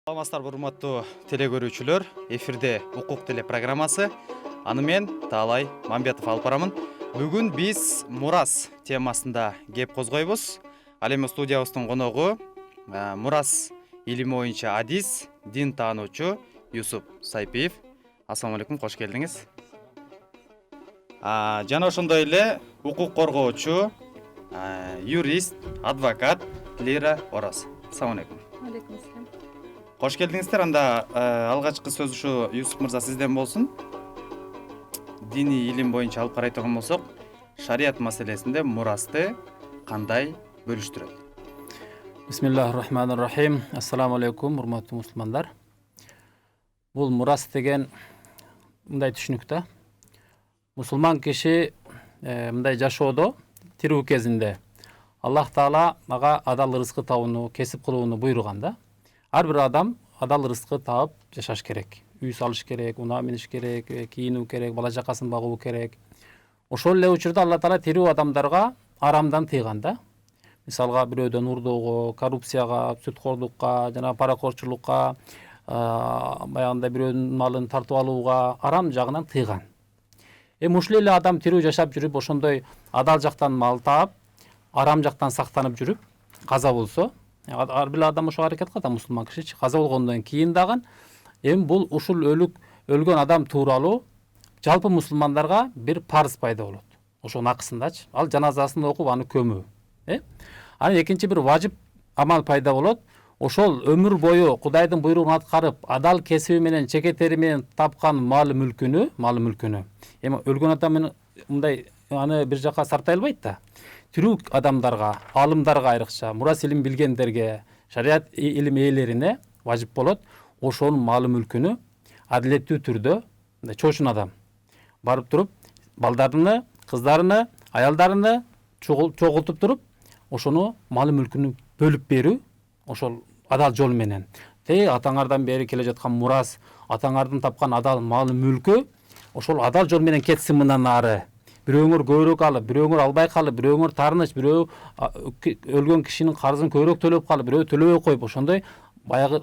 Саламатсыздар, урматтуу теле көрүүчүлөр. Эфирде укук теле программасы. Аны мен Таалай Мамбетов алып барамын. Бүгүн биз мурас темасында кеп козгойбуз. Ал эми студиябыздын коногу мурас илими боюнча адис, дин таануучу Юсуп Сайпиев. Ассаламу алейкум, кош келдиңиз. Жана ошондой эле укук коргоочу, юрист, адвокат Лира Ораз. Ассаламу алейкум. Алейкум ассалам. Кош келдиңиздер. Анда алгачкы сөз ушу Юсуп мырза сизден болсун. Диний илим боюнча алып карайтын болсок, шарият маселесинде мурасты кандай бөлүштүрөт? Бисмиллахир-рахманир-рахим. Ассаламу алейкум, урматтуу мусулмандар. Бул мурас деген мындай түшүнүк да. Мусулман киши мындай жашоодо, тирүү кезинде Аллах Таала мага адал рызкы табууну, кесип кылууну буйруган да. Ар бир адам адал рызкы таап жашаш керек. Үй салыш керек, унаа миниш керек, кийинүү керек, бала жакасын багуу керек. Ошол эле учурда Алла Таала тирүү адамдарга арамдан тыйган да. Мисалга бирөөдөн урдоого, коррупцияга, сүткорлукка, жана паракорчулукка, баягында бирөөнүн малын тартып алууга арам жагынан тыйган. Ушул эле адам тирүү жашап жүрүп, ошондой адал жактан мал таап, арам жактан сактанып жүрүп, каза болсо, ар бир адам ошого аракет кылат, мусулман кишичи. Каза болгондон кийин дагы бул ушул өлгөн адам тууралуу жалпы мусулмандарга бир парыз пайда болот. Ошонун акысындачы. Ал жаназасын окуп аны көмүү. Анан экинчи бир важип амал пайда болот. Ошол өмүр бою Кудайдын буйругун аткарып, адал кесиби менен, чекетери менен тапкан мал мүлкүнү, өлгөн адам мындай аны бир жака сартай албайт да. Тирүү адамдарга, алымдарга айрыкча, мурас илим билгендерге, шарият илим ээлерине важип болот. Ошонун малы мүлкүнү адилеттүү түрдө чоочун адам барып туруп, балдарыны, кыздарыны, аялдарыны чогултуп туруп, ошону малы мүлкүнү бөлүп берүү, ошол адал жол менен. Атаңардан бери келе жаткан мурас, атаңардын тапкан адал малы мүлкү ошол адал жол менен кетсин мындан ары. Бирөөңөр көбүрөөк алып, бирөөңөр албай калып, бирөөңөр таарыныч, бирөө өлгөн кишинин карызын көбүрөөк төлөп калып, бирөө төлөбөй коюп, ошондой баягы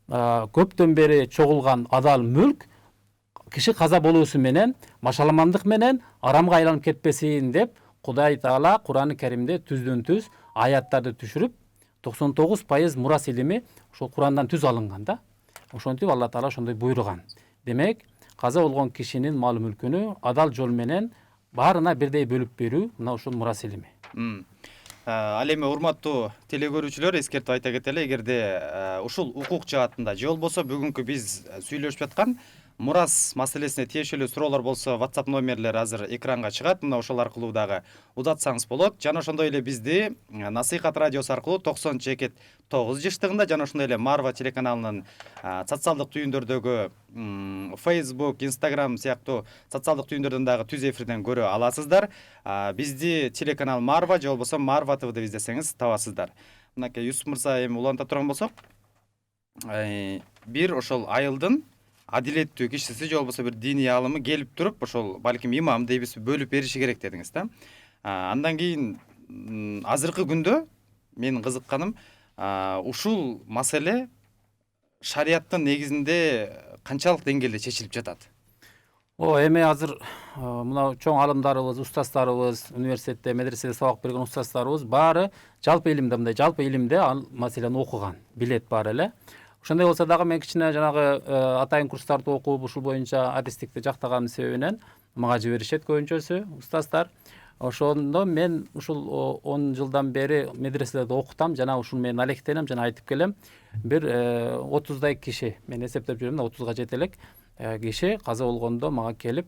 көптөн бери чогулган адал мүлк киши каза болуусу менен, машаламандык менен арамга айланып кетпесин деп Кудай Таала Кур'ан-ы Каримде түздөн-түз аяттарды түшүрүп, 99% мурас илими ошол Курандан түз алынган да. Ошентип Алла Таала ошондой буйруган. Демек, каза болгон кишинин мал мүлкүнү адал жол менен баарына бирдей бөлүп берүү мына ушул мурас илими. Ал эми урматтуу теле көрүүчүлөр, эскертип айта кетели, эгерде ушул укук жаатында же болбосо бүгүнкү биз сүйлөшүп жаткан мурас маселесине тиешелүү суроолор болсо, WhatsApp номерлери азыр экранга чыгат. Мына ошол аркылуу дагы удатсаңыз болот. Жана ошондой эле бизди Насыйхат радиосу аркылуу 90,9 жыштыгында жана ошондой эле Марва телеканалынын социалдык түйүндөрдөгү Facebook, Instagram сыяктуу социалдык түйүндөрдөн дагы түз эфирден көрө аласыздар. Бизди телеканал Марва же болбосо Марва ТВ деп издесеңиз табасыздар. Мынакей Юсуп мырза эми уланта турган болсок, бир ошол айылдын адилеттүү кишиси же болбосо бир диний аалымы келип туруп, ошол балким имам дейбиз, бөлүп бериши керек дедиңиз да. Андан кийин азыркы күндө менин кызыкканым ушул маселе шарияттын негизинде канчалык деңгээлде чечилип жатат? Эми азыр мына чоң алымдарыбыз, устаздарыбыз, университетте, медреседе сабак берген устаздарыбыз баары жалпы илимде ал маселени окуган, билет баары эле. Ошондой болсо дагы мен кичине жанагы атайын курстарды окуп, ушул боюнча адистикти жактаганым себебинен мага жиберишет көбүнчөсү устаздар. Ошондо мен ушул 10 жылдан бери медреселерде окутам, жана ушул мен алектенем, жана айтып келем. Бир 30дай киши, мен эсептеп жүрөм да 30га жете элек киши каза болгондо мага келип,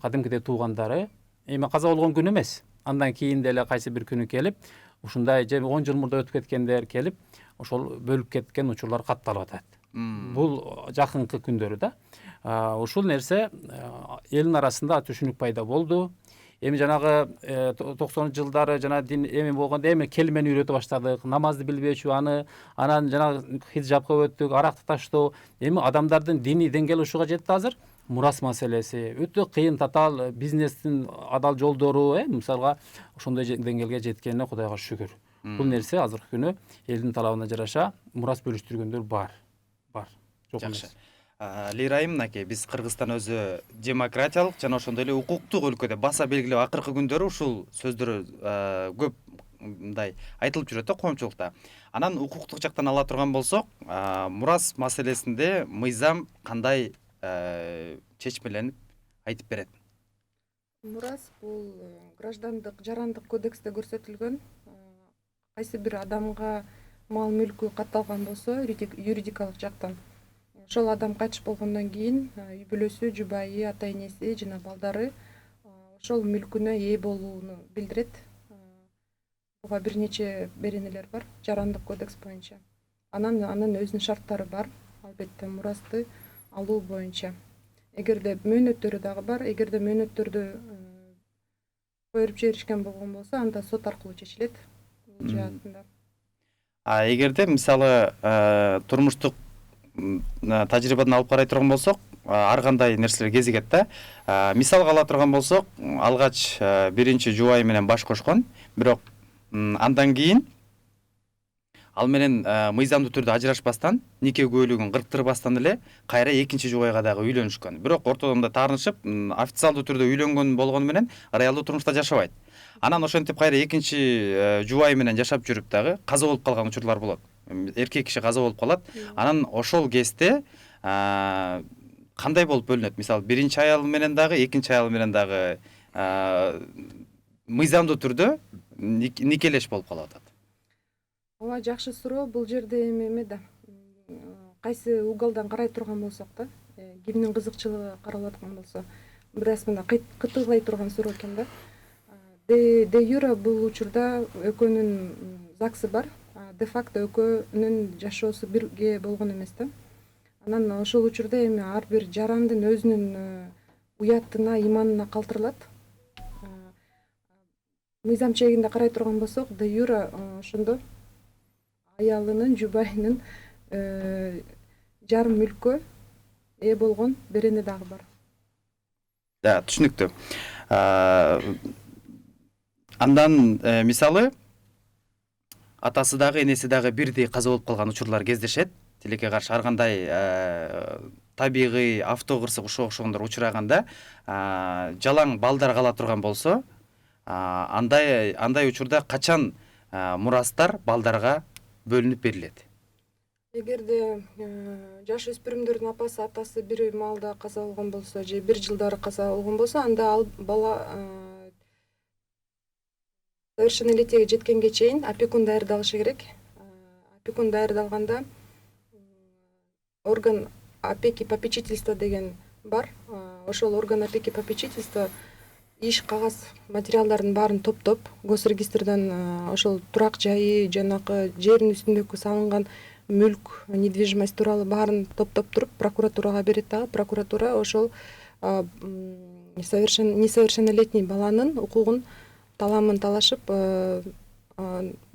кадимкидей туугандары, эми каза болгон күнү эмес, андан кийин деле кайсы бир күнү келип, ушундай же 10 жыл мурда өтүп кеткендер келип, ошол бөлүп кеткен учурлар катталып атат. Бул жакынкы күндөрү да. Ушул нерсе элдин арасында түшүнүк пайда болду. Эми жанагы 90 жылдары жана дин эми болгондо эми келмени үйрөтө баштадык, намазды билбечү анан жанагы хиджабка өттүк, аракты таштоо. Эми адамдардын диний деңгээли ушуга жетти азыр. Мурас маселеси өтө кыйын, татаал бизнестин адал жолдору, мисалга ошондой деңгээлге жеткенине Кудайга шүгүр. Бул нерсе азыркы күнү элдин талабына жараша мурас бөлүштүргөндөр бар. бар. Жок Жакшы. эмес. Лейрайым мынакей, биз Кыргызстан өзү демократиялык жана ошондой эле укуктук өлкөдө баса белгилеп акыркы күндөрү ушул сөздөр көп мындай айтылып жүрөт да коомчулукта. Анан укуктук жактан ала турган болсок, мурас маселесинде мыйзам кандай чечмеленип айтып берет? Мурас бул граждандык жарандык кодексте көрсөтүлгөн кайсы бир адамга мал мүлкү катталган болсо юридикалык жактан ошол адам кайтыш болгондон кийин үй бүлөсү, жубайы, ата энеси жана балдары ошол мүлкүнө ээ болууну билдирет. Буга бир нече беренелер бар жарандык кодекс боюнча. Анын өзүнүн шарттары бар, албетте мурасты алуу боюнча. Эгерде мөөнөттөрү дагы бар, эгерде мөөнөттөрдү коюп жиберишкен болгон болсо, анда сот аркылуу чечилет бул жаатында. Эгерде мисалы турмуштук тажрыйбадан алып карай турган болсок, ар кандай нерселер кезигет да. Мисалга ала турган болсок, алгач биринчи жубайы менен баш кошкон, бирок андан кийин ал менен мыйзамдуу түрдө ажырашпастан, нике күбөлүгүн кырктырбастан эле кайра экинчи жубайга дагы үйлөнүшкөн. Бирок ортодон да таарынышып, официалдуу түрдө үйлөнгөн болгону менен реалдуу турмушта жашабайт. Анан ошентип кайра экинчи жубайы менен жашап жүрүп дагы каза болуп калган учурлар болот. Эркек киши каза болуп калат. Анан ошол кезде кандай болуп бөлүнөт? Мисалы, биринчи аял менен дагы, экинчи аял менен дагы мыйзамдуу түрдө никелеш болуп калып атат. Ооба, жакшы суроо. Бул жерде эме да кайсы уголдан карай турган болсок да, кимдин кызыкчылыгы каралып аткан болсо, бираз мында кытыклай турган суроо экен да. Де юра бул учурда экөөнүн ЗАГСы бар, де факто экөөнүн жашоосу бирге болгон эмес да. Анан ошол учурда эми ар бир жарандын өзүнүн уятына, иманына калтырылат. Мыйзам чегинде карай турган болсок, де юра ошондо аялынын, жубайынын жарым мүлккө ээ болгон берене дагы бар. Да, түшүнүктүү. Андан мисалы атасы дагы, энеси дагы бирдей каза болуп калган учурлар кездешет. Тилекке каршы ар кандай табигый автокырсык окшогондор учураганда, жалаң балдар кала турган болсо, андай учурда качан мурастар балдарга бөлүнүп берилет? Эгерде жаш өспүрүмдөрдүн апасы, атасы бир маалда каза болгон болсо, же бир жылдары каза болгон болсо, анда ал бала совершеннолетиеге жеткенге чейин опекун даярдалышы керек. Опекун даярдалганда орган опеки попечительства деген бар. Ошол орган опеки попечительства иш кагаз материалдардын баарын топтоп, госрегистрден ошол турак жайы, жанакы жердин үстүндөгү салынган мүлк, недвижимость тууралуу баарын топтоп туруп прокуратурага берет дагы. Прокуратура ошол несовершеннолетний баланын укугун таламын талашып,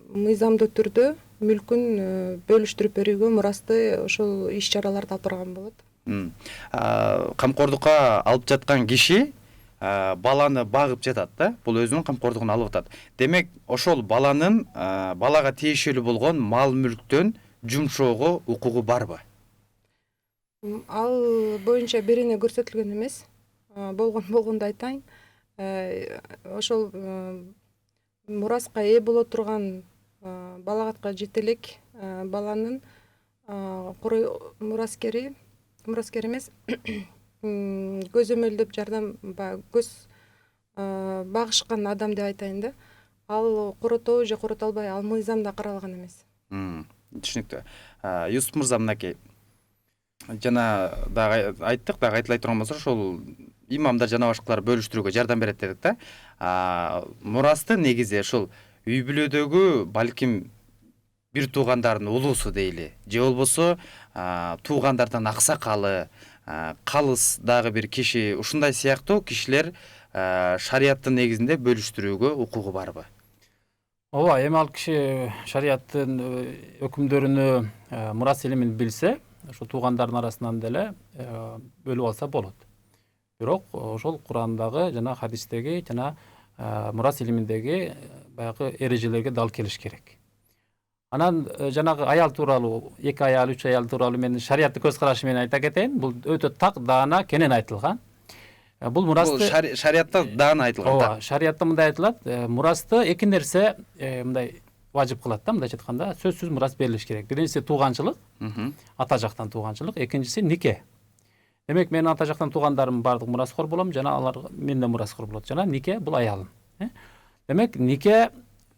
мыйзамдуу түрдө мүлкүн бөлүштүрүп берүүгө, мурасты ошол иш чараларды алып барган болот. Камкордукка алып жаткан киши баланы багып жатат да, бул өзүнүн камкордугун алып атат. Демек, ошол баланын балага тиешелүү болгон мал мүлктөн жумшоого укугу барбы? Ал боюнча берене көрсөтүлгөн эмес. Болгондо айтайын. Ошол мураска ээ боло турган балагатка жете элек баланын мураскери эмес, көзөмөлдөп жардам көз багышкан адам деп айтайын да. Ал коротобу же коротолбой, ал мыйзамда каралган эмес. Түшүнүктүү. Юсуп мырза, мынакей жана дагы айттык, дагы айтылай турган болсо, ошол имамдар жана башкалар бөлүштүрүүгө жардам берет дедик да. Мурасты негизи ошол үй бүлөдөгү балким бир туугандардын улуусу дейли, же болбосо туугандардан аксакалы, калыс дагы бир киши, ушундай сыяктуу кишилер шарияттын негизинде бөлүштүрүүгө укугу барбы? Ооба, эми ал киши шарияттын өкүмдөрүнө мурас илимин билсе, ошо туугандардын арасынан деле бөлүп алса болот. Бирок ошол Курандагы жана хадистеги жана мурас илиминдеги баягы эрежелерге дал келиш керек. Анан жанагы аял тууралуу, 2 аял, 3 аял тууралуу менин шариаттык көз карашы менен айта кетейин. Бул өтө так, даана, кенен айтылган. Бул Бул мурасты шариятта даана айтылган да. ооба, шариятта мындай айтылат. Мурасты эки нерсе мындай важып кылат да, мындайча айтканда, сөзсүз мурас берилиш керек. Биринчиси тууганчылык, ата жактан тууганчылык, экинчиси нике. Демек менин ата жактан туугандарым бардык мураскор болом, жана алар менден мураскор болот. Жана нике бул аялым. Демек нике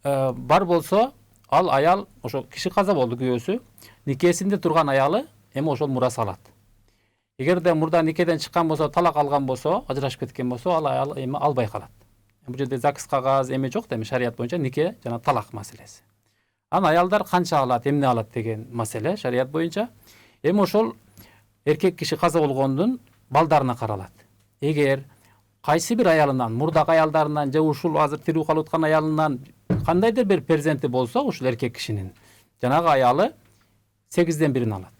бар болсо, ал аял ошо киши каза болду, күйөөсү, никесинде турган аялы эми ошол мурас алат. Эгерде мурда никеден чыккан болсо, талак алган болсо, ажырашып кеткен болсо, ал аял эми албай калат. Бул жерде ЗАГС кагаз эме жок да, эми шарият боюнча нике жана талак маселеси. Анан аялдар канча алат, эмне алат деген маселе шарият боюнча. Эми ошол эркек киши каза болгондун балдарына каралат. Эгер кайсы бир аялынан, мурдагы аялдарынан же ушул азыр тирүү калып аткан аялынан кандайдыр бир перзенти болсо, ушул эркек кишинин жанагы аялы 8ден 1-ин алат.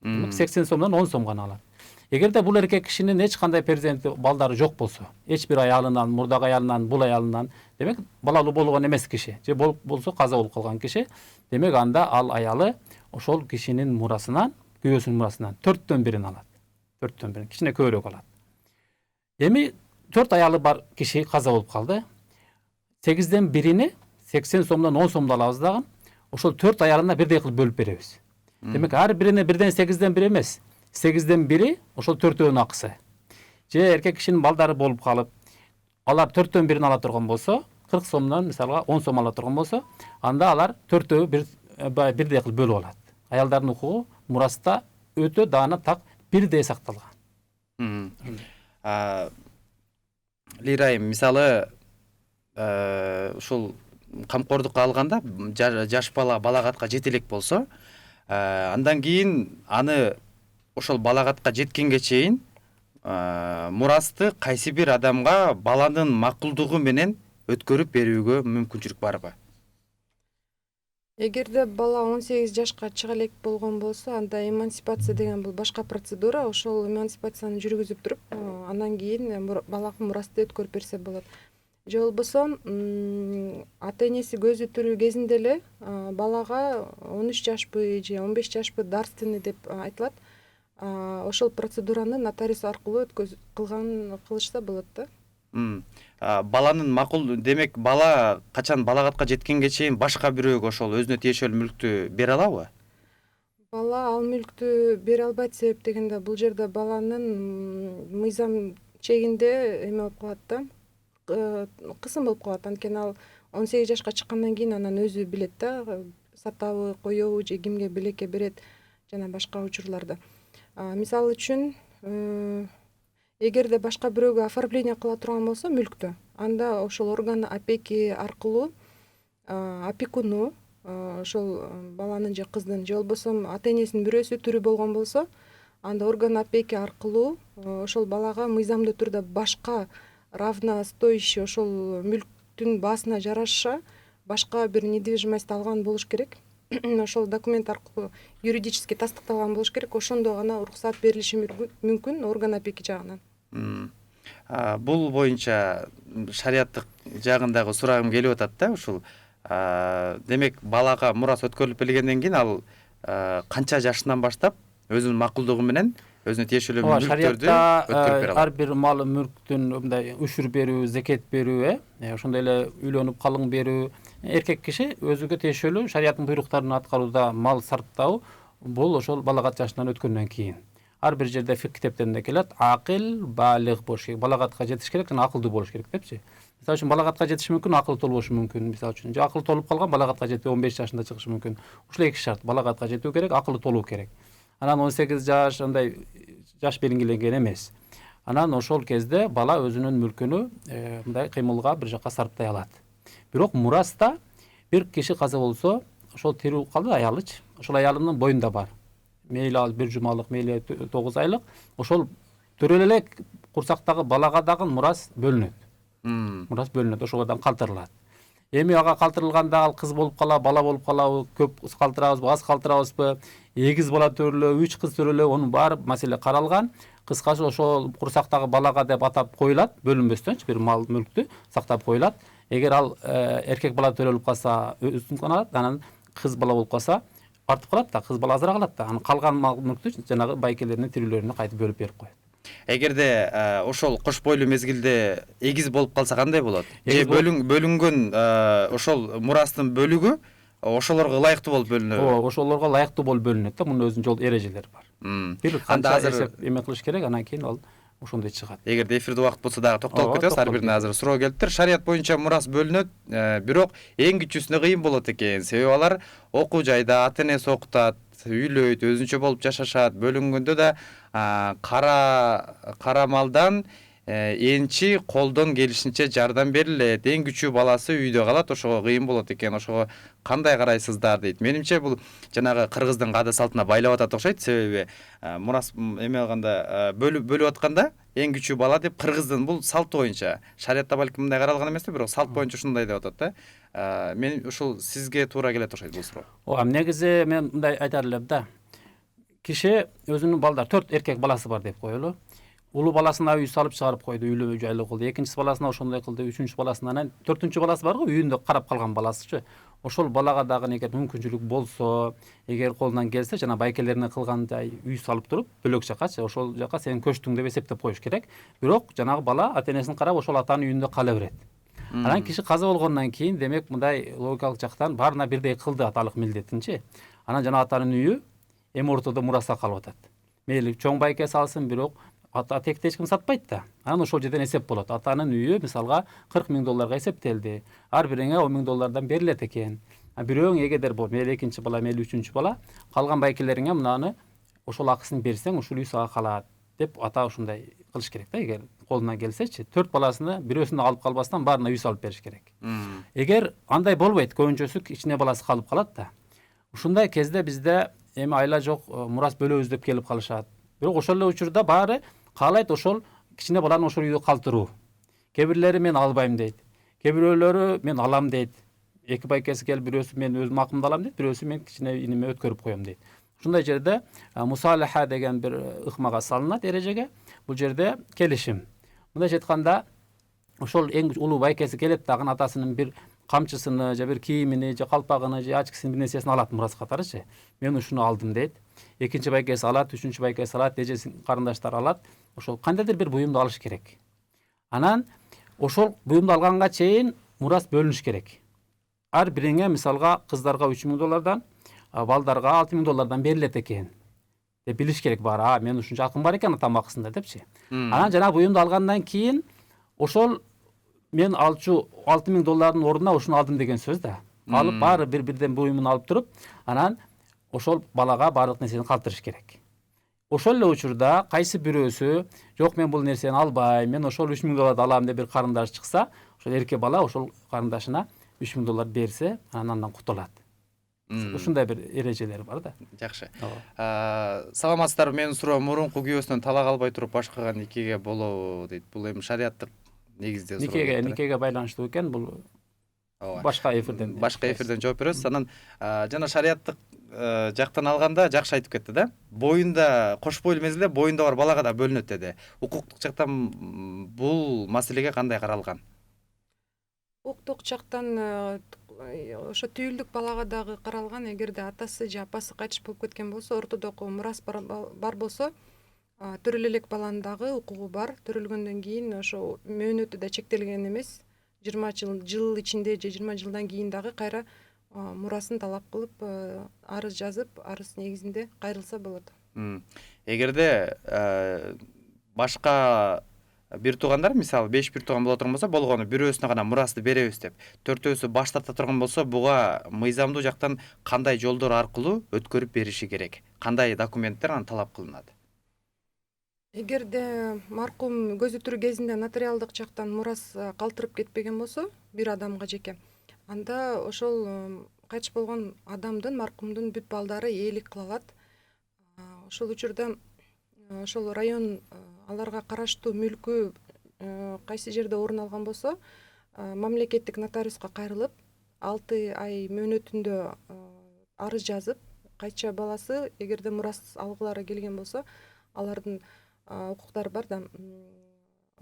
80 сомдон 10 сом гана алат. Эгерде бул эркек кишинин эч кандай перзенти, балдары жок болсо, эч бир аялынан, мурдагы аялынан, бул аялынан, демек балалуу болгон эмес киши, же болсо каза болуп калган киши, демек анда ал аялы ошол кишинин мурасынан, күйөөсүнүн мурасынан 4дөн 1-ин алат. 4дөн 1, кичине көбүрөөк алат. Эми 4 аялы бар киши каза болуп калды. 8ден 1-ини 80 сомдон 10 сомду алабыз дагы, ошол 4 аялына бирдей кылып бөлүп беребиз. Демек ар бирине бирден 8ден 1 эмес, 8ден 1-и ошол 4өөнүн акысы. Же эркек кишинин балдары болуп калып, алар 4дөн 1-ин ала турган болсо, 40 сомдон мисалга 10 сом ала турган болсо, анда алар 4өө бирдей кылып бөлүп алат. Аялдардын укугу мураста өтө даана, так, бирдей сакталган. Лирайым, мисалы ушул камкордукка алганда жаш бала балагатка жете элек болсо, андан кийин аны ошол балагатка жеткенге чейин мурасты кайсы бир адамга баланын макулдугу менен өткөрүп берүүгө мүмкүнчүлүк барбы? Эгерде бала 18 жашка чыга элек болгон болсо, анда эмансипация деген бул башка процедура. Ошол эмансипацияны жүргүзүп туруп, андан кийин балага мурасты өткөрүп берсе болот. Же болбосо ата-энеси көзү тирүү кезинде эле балага 13 жашпы же 15 жашпы дарственный деп айтылат. Ошол процедураны нотариус аркылуу кылышса болот да. Баланын макул, демек бала качан балагатка жеткенге чейин башка бирөөгө ошол өзүнө тиешелүү мүлктү бере алабы? Бала ал мүлктү бере албайт, себеп дегенде бул жерде баланын мыйзам чегинде эме болуп калат да, кысым болуп калат. Анткени ал 18 жашка чыккандан кийин анан өзү билет да, сатабы, коёбу же кимге белекке берет жана башка учурларда. Мисалы үчүн, эгерде башка бирөөгө оформление кыла турган болсо мүлктү, анда ошол орган опеки аркылуу опекуну ошол баланын же кыздын, же болбосо ата-энесинин бирөөсү тирүү болгон болсо, анда орган опеки аркылуу ошол балага мыйзамдуу түрдө башка равностоящий ошол мүлктүн баасына жараша башка бир недвижимость алган болуш керек. Ошол документ аркылуу юридически тастыкталган болуш керек. Ошондо гана уруксат берилиши мүмкүн орган опеки жагынан. Бул боюнча шариаттык жагындагы сурагым келип атат да, ушул демек балага мурас өткөрүлүп келгенден кийин ал канча жашынан баштап өзүнүн макулдугу менен өзүнө тиешелүү мүлктөрдү өткөрүп бере алат? Ар бир мал мүлктүн мындай үшүр берүү, зекет берүү, ошондой эле үйлөнүп калың берүү, эркек киши өзүгө тиешелүү шариаттын буйруктарын аткарууда мал сарптоо, бул ошол балагат жашынан өткөндөн кийин. Ар бир жерде фик китептеринде келет, акыл, балиг болуш керек, балагатка жетиш керек жана акылдуу болуш керек депчи. Мисалы үчүн балагатка жетиши мүмкүн, акылы толбошу мүмкүн. Мисалы үчүн, же акылы толуп калган, балагатка жетпей 15 жашында чыгышы мүмкүн. Ушул эки шарт, балагатка жетүү керек, акылы толуу керек. Анан 18 жаш андай жаш белгиленген эмес. Анан ошол кезде бала өзүнүн мүлкүнү мындай кыймылга бир жакка сарптай алат. Бирок мураста бир киши каза болсо, ошол тирүү калды аялыч, ошол аялынын боюнда бар. Мейли ал 1 жумалык, мейли 9 айлык, ошол төрөлө эле курсактагы балага дагы мурас бөлүнөт. Мурас бөлүнөт, ошодан калтырылат. Эми ага калтырылганда ал кыз болуп кала, бала болуп калабы, көп калтырабызбы, аз калтырабызбы, 2 бала төрөлө, 3 кыз төрөлө, онун баары маселе каралган. Кыскасы ошол курсактагы балага деп атап коюлат, бөлүнбөстөнчү бир мал мүлктү сактап коюлат. Эгер ал эркек бала төрөлүп калса өзүн алат, анан кыз бала болуп калса артып калат да, кыз бала азыраак алат да. Анан калган мал мүлктү жанагы байкелерине, тирүүлөрүнө кайтып бөлүп берип коет. Эгерде ошол кош бойлуу мезгилде эгиз болуп калса кандай болот? Же Эгиз бөлүнгөн ошол мурастын бөлүгү ошолорго ылайыктуу болуп бөлүнөбү? Ооба, ошолорго ылайыктуу болуп бөлүнөт да. Мунун өзүнүн жол эрежелери бар. Бир Анда канча азыр эсеп эме кылыш керек, анан кийин ал ошондой чыгат. эгерде эфирде убакыт болсо дагы токтолуп Ооба, кетебиз. Ар токтолуп бирине азыр суроо келиптир. Шарият боюнча мурас бөлүнөт, бирок эң кичүүсүнө кыйын болот экен. Себеби алар окуу жайда ата энеси окутат, үйлөйт, өзүнчө болуп жашашат. Бөлүнгөндө да кара малдан энчи колдон келишинче жардам берилет. Эң күчүү баласы үйдө калат, ошого кыйын болот экен. Ошого кандай карайсыздар дейт. Менимче бул жанагы кыргыздын каада салтына байлап атат окшойт. Себеби мурас эме алганда бөлүп атканда эң күчүү бала деп кыргыздын бул салт боюнча, шариятта балким мындай каралган эмес да, бирок салт боюнча ушундай деп атат да. Мен ушул сизге туура келет окшойт бул суроо. Ооба, негизи мен мындай айтар элем да. Киши өзүнүн балдары 4 эркек баласы бар деп коелу. Улуу баласына үй салып чыгарып койду, үйлөө жайлуу кылды. Экинчи баласына ошондой кылды, үчүнчү баласына, анан 4-үнчү баласы бар го, үйүндө карап калган баласычы. Ошол балага дагы эгер мүмкүнчүлүк болсо, эгер колунан келсе, жана байкелерине кылгандай үй салып туруп, бөлөк жакачы, ошол жака сен көчтүң деп эсептеп коюш керек. Бирок жанагы бала ата энесин карап ошол атанын үйүндө кала берет. Анан киши каза болгондон кийин, демек мындай логикалык жактан баарына бирдей кылды аталык милдетинчи. Анан жана атанын үйү эми ортодо мураска калып атат. Мейли чоң байке салсын, бирок ата текти эч ким сатпайт да. Анан ошол жерден эсеп болот. Атанын үйү мисалга 40 000 долларга эсептелди. Ар бириңе 10 000 доллардан берилет экен. Бирөөң эгедер мейли экинчи бала, мейли үчүнчү бала, калган байкелериңе мынаны ошол акысын берсең, ушул үй сага калат деп ата ушундай кылыш керек да. Эгер колунан келсечи, 4 баласыны бирөөсүнө алып калбастан баарына үй салып бериш керек. Эгер андай болбойт, көбүнчөсү кичине баласы калып калат да. Ушундай кезде бизде эми айла жок, мурас бөлөбүз деп келип калышат. Бирок ошол эле учурда баары каалайт ошол кичине баланы ошол үйдө калтыруу. Кээ бирлери мен албайм дейт. Кээ бирөөлөрү мен алам дейт. Эки байкеси келип, бирөөсү мен өзүм акымды алам дейт, бирөөсү мен кичине иниме өткөрүп коем дейт. Ушундай жерде мусалаха деген бир ыкмага салынат эрежеге. Бул жерде келишим. Мындайча айтканда, ошол эң улуу байкеси келет дагы атасынын бир камчысыны, же бир кийимини, же калпагыны, же ачкысын бир нерсесин алат мурас катарычы. Мен ушуну алдым дейт. Экинчи байкеси алат, үчүнчү байкеси алат, эжеси карындаштары алат. Ошол кандайдыр бир буюмду алыш керек. Анан ошол буюмду алганга чейин мурас бөлүнүш керек. Ар бириңе мисалга кыздарга 3 000 доллардан, балдарга 6 000 доллардан берилет экен деп билиш керек баары. Мен ушунча акым бар экен атам акысында депчи. Анан жана буюмду алгандан кийин ошол мен алчу 6 000 доллардын ордуна ушуну алдым деген сөз да. Алып баары бир-бирден буюмун алып туруп, анан ошол балага баардык нерсени калтырыш керек. Ошол эле учурда кайсы бирөөсү жок мен бул нерсени албайм, мен ошол 3 000 долларды алам деп бир карындаш чыкса, ошол эрке бала ошол карындашына 3 000 доллар берсе, анан кутулат. Ушундай бир эрежелери бар да. Жакшы. Саламатсыздарбы? Менин суроом мурунку күйөөсүнөн талак албай туруп башкага никеге болобу дейт. Бул эми шариаттык негизде суроо. Никеге байланыштуу экен, бул башка эфирден жооп беребиз. Анан жана шариаттык жактан алганда жакшы айтып кетти да. Боюнда кош бойлуу мезгилде боюнда бар балага да бөлүнөт деди. Укуктук жактан бул маселеге кандай каралган? Укуктук жактан ошо түйүлдүк балага дагы каралган. Эгерде атасы же апасы кайтыш болуп кеткен болсо, ортодогу мурас бар болсо, төрөлө элек баланын дагы укугу бар. Төрөлгөндөн кийин ошо мөөнөтү да чектелген эмес. 20 жыл ичинде же 20 жылдан кийин дагы кайра мурасын талап кылып, арыз жазып, арыз негизинде кайрылса болот. Эгерде башка бир туугандар, мисалы 5 бир тууган боло турган болсо, болгону бирөөсүнө гана мурасты беребиз деп, төртөөсү баш тарта турган болсо, буга мыйзамдуу жактан кандай жолдор аркылуу өткөрүп бериши керек? Кандай документтер аны талап кылынат? Эгерде маркум көзү тирүү кезинде нотариалдык жактан мурас калтырып кетпеген болсо, бир адамга жеке, анда ошол кайтыш болгон адамдын, маркумдун бүт балдары ээлик кыла алат. Ошол учурда ошол район аларга караштуу мүлкү кайсы жерде орун алган болсо, мамлекеттик нотариуска кайрылып, 6 ай мөөнөтүндө арыз жазып, кайча баласы эгерде мурас алгылары келген болсо, алардын укуктары бар да,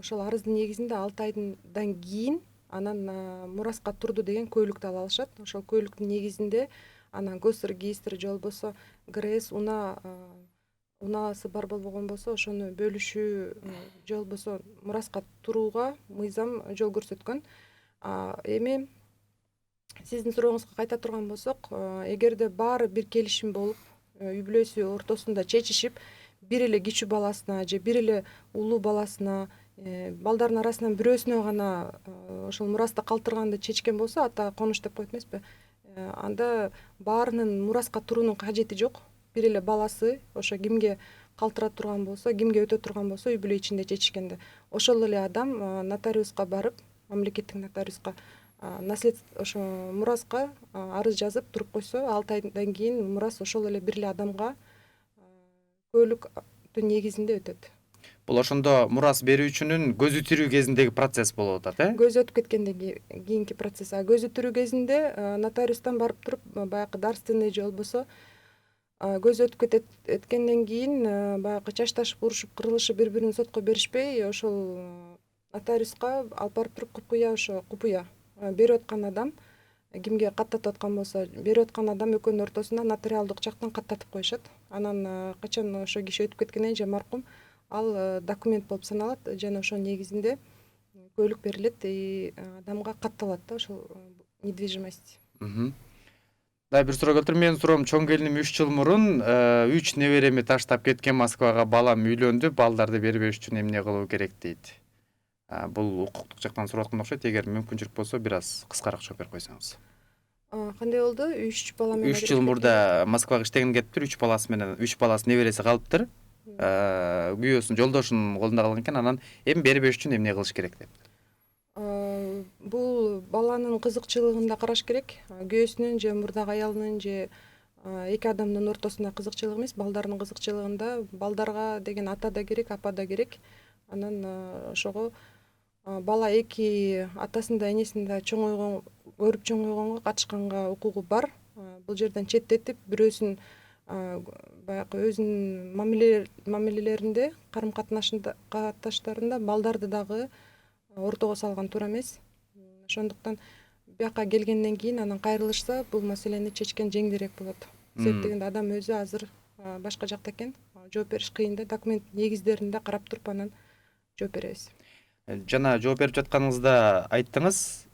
ошол арыздын негизинде 6 айдан кийин анан мураска турду деген көйлүктү ала алышат. Ошол көйлүктүн негизинде анан госрегистр же болбосо ГРС унаасы бар болгон болсо ошону бөлүшүү же болбосо мураска турууга мыйзам жол көрсөткөн. Эми сиздин сурооңузга кайта турган болсок, эгерде баары бир келишим болуп, үй бүлөсү ортосунда чечишип, бир эле кичүү баласына же бир эле улуу баласына, балдардын арасынан бирөөсүнө гана ошол мурасты калтырганды чечкен болсо, ата конуш деп коет эмеспи? Анда баарынын мураска туруунун кажети жок. Бир эле баласы ошо кимге калтыра турган болсо, кимге өтө турган болсо, үй бүлө ичинде чечишкенде, ошол эле адам нотариуска барып, мамлекеттик нотариуска ошо мураска арыз жазып туруп койсо, 6 айдан кийин мурас ошол эле бир эле адамга көөлүктүн негизинде өтөт. Бул ошондо мурас берүүчүнүн көзү тирүү кезиндеги процесс болуп атат, Көзү өтүп кеткенден кийинки процесс. Көзү тирүү кезинде нотариустан барып туруп, баягы дарственный же болбосо көзү өтүп кеткенден кийин баягы чачташып, урушуп, кырылышып, бири-бирин сотко беришпей, ошол нотариуска алып барып туруп купуя берип аткан адам кимге каттатып аткан болсо, берип аткан адам экөөнүн ортосунда нотариалдык жактан каттатып коюшат. Анан качан ошо киши өтүп кеткенден же маркум, ал документ болуп саналат жана ошонун негизинде көөлүк берилет, адамга катталат да ошол недвижимость. Дагы бир суроо келтир. Менин суроом, чоң келиним 3 жыл мурун 3 небереми таштап кеткен, Москвага, балам үйлөндү, балдарды бербеш үчүн эмне кылуу керек дейт. Бул укуктук жактан сурап аткан окшойт. Эгер мүмкүнчүлүк болсо, бир аз кыскараак жооп берип койсоңуз. Кандай болду? 3 бала менен 3 жыл мурда Москвага иштеген кетиптир, 3 баласы менен, 3 баласы небереси калыптыр. Күйөөсүнүн жолдошунун колунда калган экен, анан эми бербеш үчүн эмне кылыш керек деп. Бул баланын кызыкчылыгында караш керек. Күйөөсүнүн же мурдагы аялынын же эки адамдын ортосунда кызыкчылык эмес, балдардын кызыкчылыгында. Балдарга деген ата да керек, апа да керек. Анан ошого бала эки атасын да энесин да көрүп чоңойгонго, катышканга укугу бар. Бул жерден четтетип, бирөөсүн баягы өзүнүн мамилелеринде, карым-катыштарында балдарды дагы ортого салган туура эмес. Ошондуктан бияка келгенден кийин анан кайрылышса, бул маселени чечкен жеңилирээк болот. Себеп дегенде адам өзү азыр башка жакта экен, жооп бериш кыйын да, документ негиздеринде карап туруп анан жооп беребиз. Жана жооп берип жатканыңызда айттыңыз,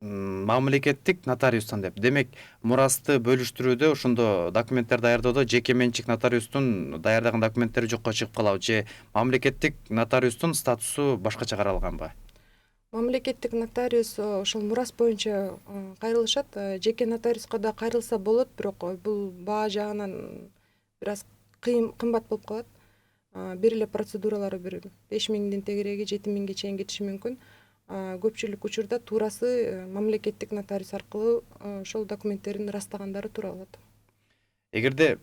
мамлекеттик нотариустан деп. Демек, мурасты бөлүштүрүүдө ошондо документтер даярдоодо жеке менчик нотариустун даярдаган документтери жокко чыгып калабы же мамлекеттик нотариустун статусу башкача каралганбы? Мамлекеттик нотариус ошол мурас боюнча кайрылышат. Жеке нотариуска да кайрылса болот, бирок бул баа жагынан бир аз кымбат болуп калат. Бир эле процедуралары бир 5000 тегереги 7000 чейин кетиши мүмкүн. Көпчүлүк учурда туурасы мамлекеттик нотариус аркылуу ошол документтерин ырастагандары туура болот. Эгерде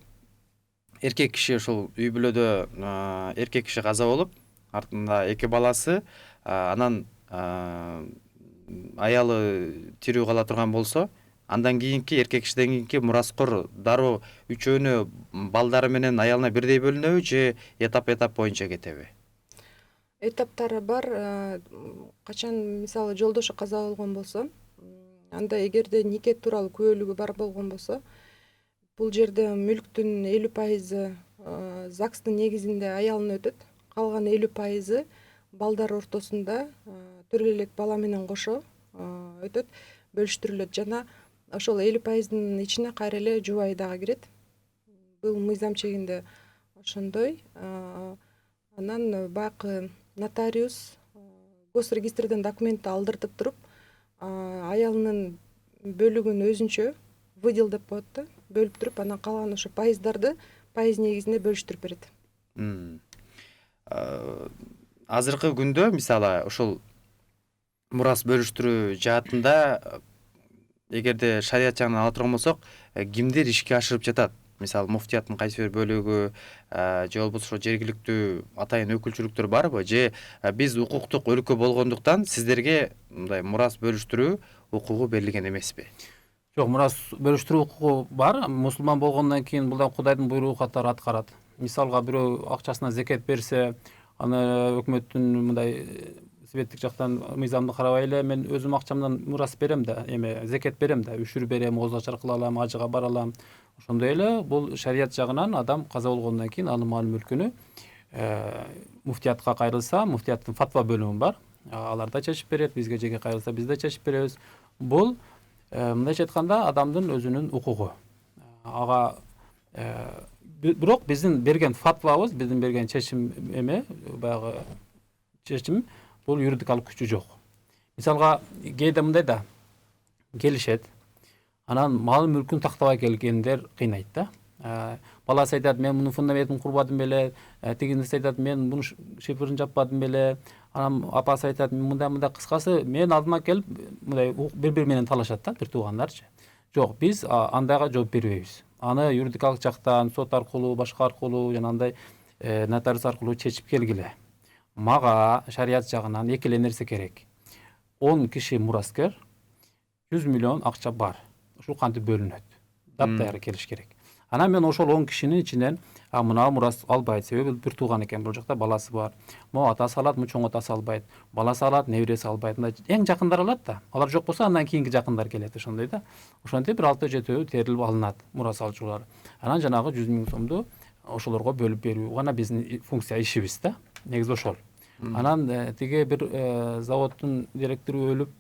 эркек киши ошол үй бүлөдө эркек киши каза болуп, артында эки баласы, анан аялы тирүү кала турган болсо, андан кийинки эркек кишиден кийинки мураскор дароо үчөөнө балдары менен аялына бирдей бөлүнөбү же этап боюнча кетеби? Этаптары бар. Качан мисалы жолдошу каза болгон болсо, анда эгерде нике тууралуу күбөлүгү бар болгон болсо, бул жерде мүлктүн 50% ЗАГСтын негизинде аялына өтөт. Калган 50% балдар ортосунда төрө элек бала менен кошо өтөт, бөлүштүрүлөт. Жана ошол 50%дын ичине кайра эле жубайы дагы кирет. Бул мыйзам чегинде ошондой. Анан баягы нотариус госрегистрден документти алдыртып туруп, аялынын бөлүгүн өзүнчө выдел деп коет да, бөлүп туруп, анан калган ошо пайыздарды пайыз негизинде бөлүштүрүп берет. Азыркы күндө мисалы ошол мурас бөлүштүрүү жаатында эгерде шарият жагынан ала турган болсок, кимдер ишке ашырып жатат? Мисалы муфтияттын кайсы бир бөлүгү же болбосо жергиликтүү атайын өкүлчүлүктөр барбы же биз укуктук өлкө болгондуктан сиздерге мындай мурас бөлүштүрүү укугу берилген эмеспи? Жок, мурас бөлүштүрүү укугу бар. Мусулман болгондон кийин бул да Кудайдын буйругу катары аткарат. Мисалга бирөө акчасына зекет берсе, аны өкмөттүн мындай себеттик жактан мыйзамды карабай эле мен өзүм акчамдан мурас берем да, эме зекет берем да, үшүр берем, ооз ачар кыла алам, ажыга бара алам. Ошондой эле бул шарият жагынан адам каза болгондон кийин анын мал мүлкүнү муфтиятка кайрылса, муфтияттын фатва бөлүмү бар. Алар да чечип берет, бизге жеке кайрылса биз да чечип беребиз. Бул мындайча айтканда адамдын өзүнүн укугу. Ага бирок биздин берген фатвабыз, биздин берген чечим эме, баягы чечим бул юридикалык күчү жок. Мисалга кээде мындай да келишет. Анан мал мүлкүн тактабай келгендер кыйнайт да. Баласы айтат, мен мунун фундаментин курбадым беле, тигинisi айтат, мен мунун шифрын жаппадым беле. Анан апасы айтат, мындай кыскасы мен алдыма келип мындай бири менен талашат да, бир туугандарчы. Жок, биз андайга жооп бербейбиз. Аны юридикалык жактан сот аркылуу, башка аркылуу, жанагындай нотариус аркылуу чечип келгиле. Мага шарият жагынан эки эле нерсе керек. 10 киши мураскер, 100 миллион акча бар. Ушул кантип бөлүнөт? Дапдайыр келиш керек. Анан мен ошол 10 кишинин ичинен мына мурас албайт, себеби бир тууган экен, бул жакта баласы бар. Могу атасы алат, му чоң атасы албайт. Баласы алат, небереси албайт. Эң жакындар алат да. Алар жок болсо андан кийинки жакындар келет, ошондой да. Ошентип бир 6-7 терилип алынат мурас алчулар. Анан жанагы 100 миң сомду ошолорго бөлүп берүү гана биздин функция ишибиз да. Негизи ошол. Анан тиги бир заводдун директору өлүп,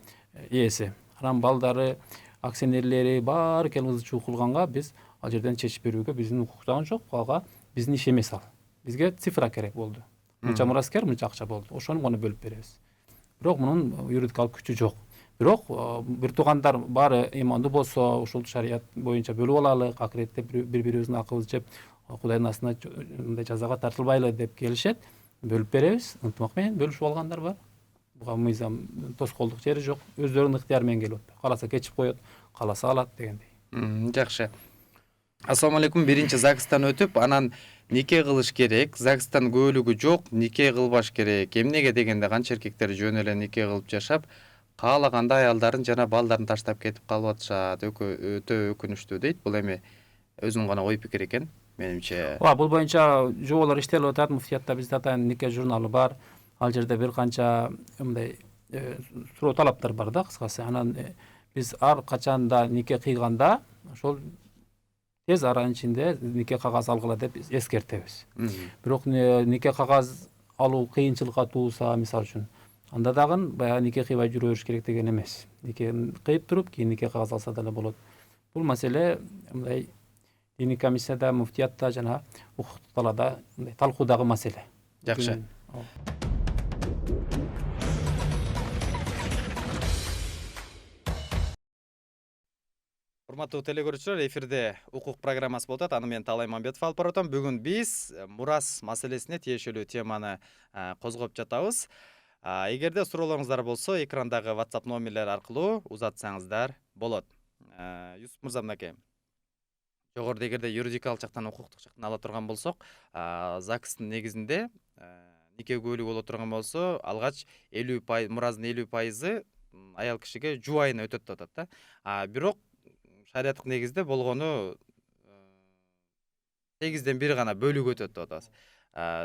ээси. Анан балдары, акционерлери баары келип ызы чуу кылганга биз ал жерден чечип берүүгө биздин укуктагы жок, ага биздин иш эмес ал. Бизге цифра керек болду. Мынча мураскер, мынча акча болду. Ошону гана бөлүп беребиз. Бирок мунун юридикалык күчү жок. Бирок бир туугандар баары имандуу болсо, ушул шарият боюнча бөлүп алалы, акыретте бири-бирибиздин акыбызды жеп, Кудайдын астына мындай жазага тартылбайлы деп келишет. Бөлүп беребиз, ынтымак менен бөлүшүп алгандар бар. Буга мыйзам тоскоолдук жери жок. Өздөрүнүн ыктыяры менен келип атат. Кааласа кечип коет, кааласа алат дегендей. Жакшы. Ассаламу алейкум. Биринчи ЗАГСтан өтүп, анан нике кылыш керек. ЗАГСтан көөлүгү жок, нике кылбаш керек. Эмнеге дегенде канча эркектер жөн эле нике кылып жашап, каалаганда аялдарын жана балдарын таштап кетип калып атышат. Өтө өкүнүчтүү дейт. Бул эми өзүнүн гана ой пикир экен, менимче. Бул боюнча жоболор иштелип атат. Муфтиятта бизде атайын нике журналы бар. Ал жерде бир канча мындай суроо талаптар бар да, кыскасы. Анан биз ар качан да нике кыйганда ошол тез аранын ичинде нике кагаз алгыла деп эскертебиз. Бирок нике кагаз алуу кыйынчылыкка тууса, мисалы үчүн, анда дагы баягы нике кыйбай жүрө бериш керек деген эмес. Нике кыйып туруп, кийин нике кагаз алса деле болот. Бул маселе мындай диний комиссияда, муфтиятта жана укуктук талаада талкуудагы маселе. Жакшы. Урматтуу телекөрүүчүлөр, эфирде укук программасы болуп атат. Аны мен Таалай Мамбетов алып баратам. Бүгүн биз мурас маселесине тиешелүү теманы козгоп жатабыз. Эгерде суроолоруңуздар болсо, экрандагы WhatsApp номерлер аркылуу узатсаңыздар болот. Юсуп мырза, мынакей. Жогоруда эгерде юридикалык жактан, укуктук жактан ала турган болсок, ЗАГСтын негизинде нике көөлүгү боло турган болсо, алгач 50%, мураздын 50% аял кишиге жубайына өтөт деп атат да. Бирок шариаттык негизде болгону 8ден 1 гана бөлүгү өтөт деп атабыз.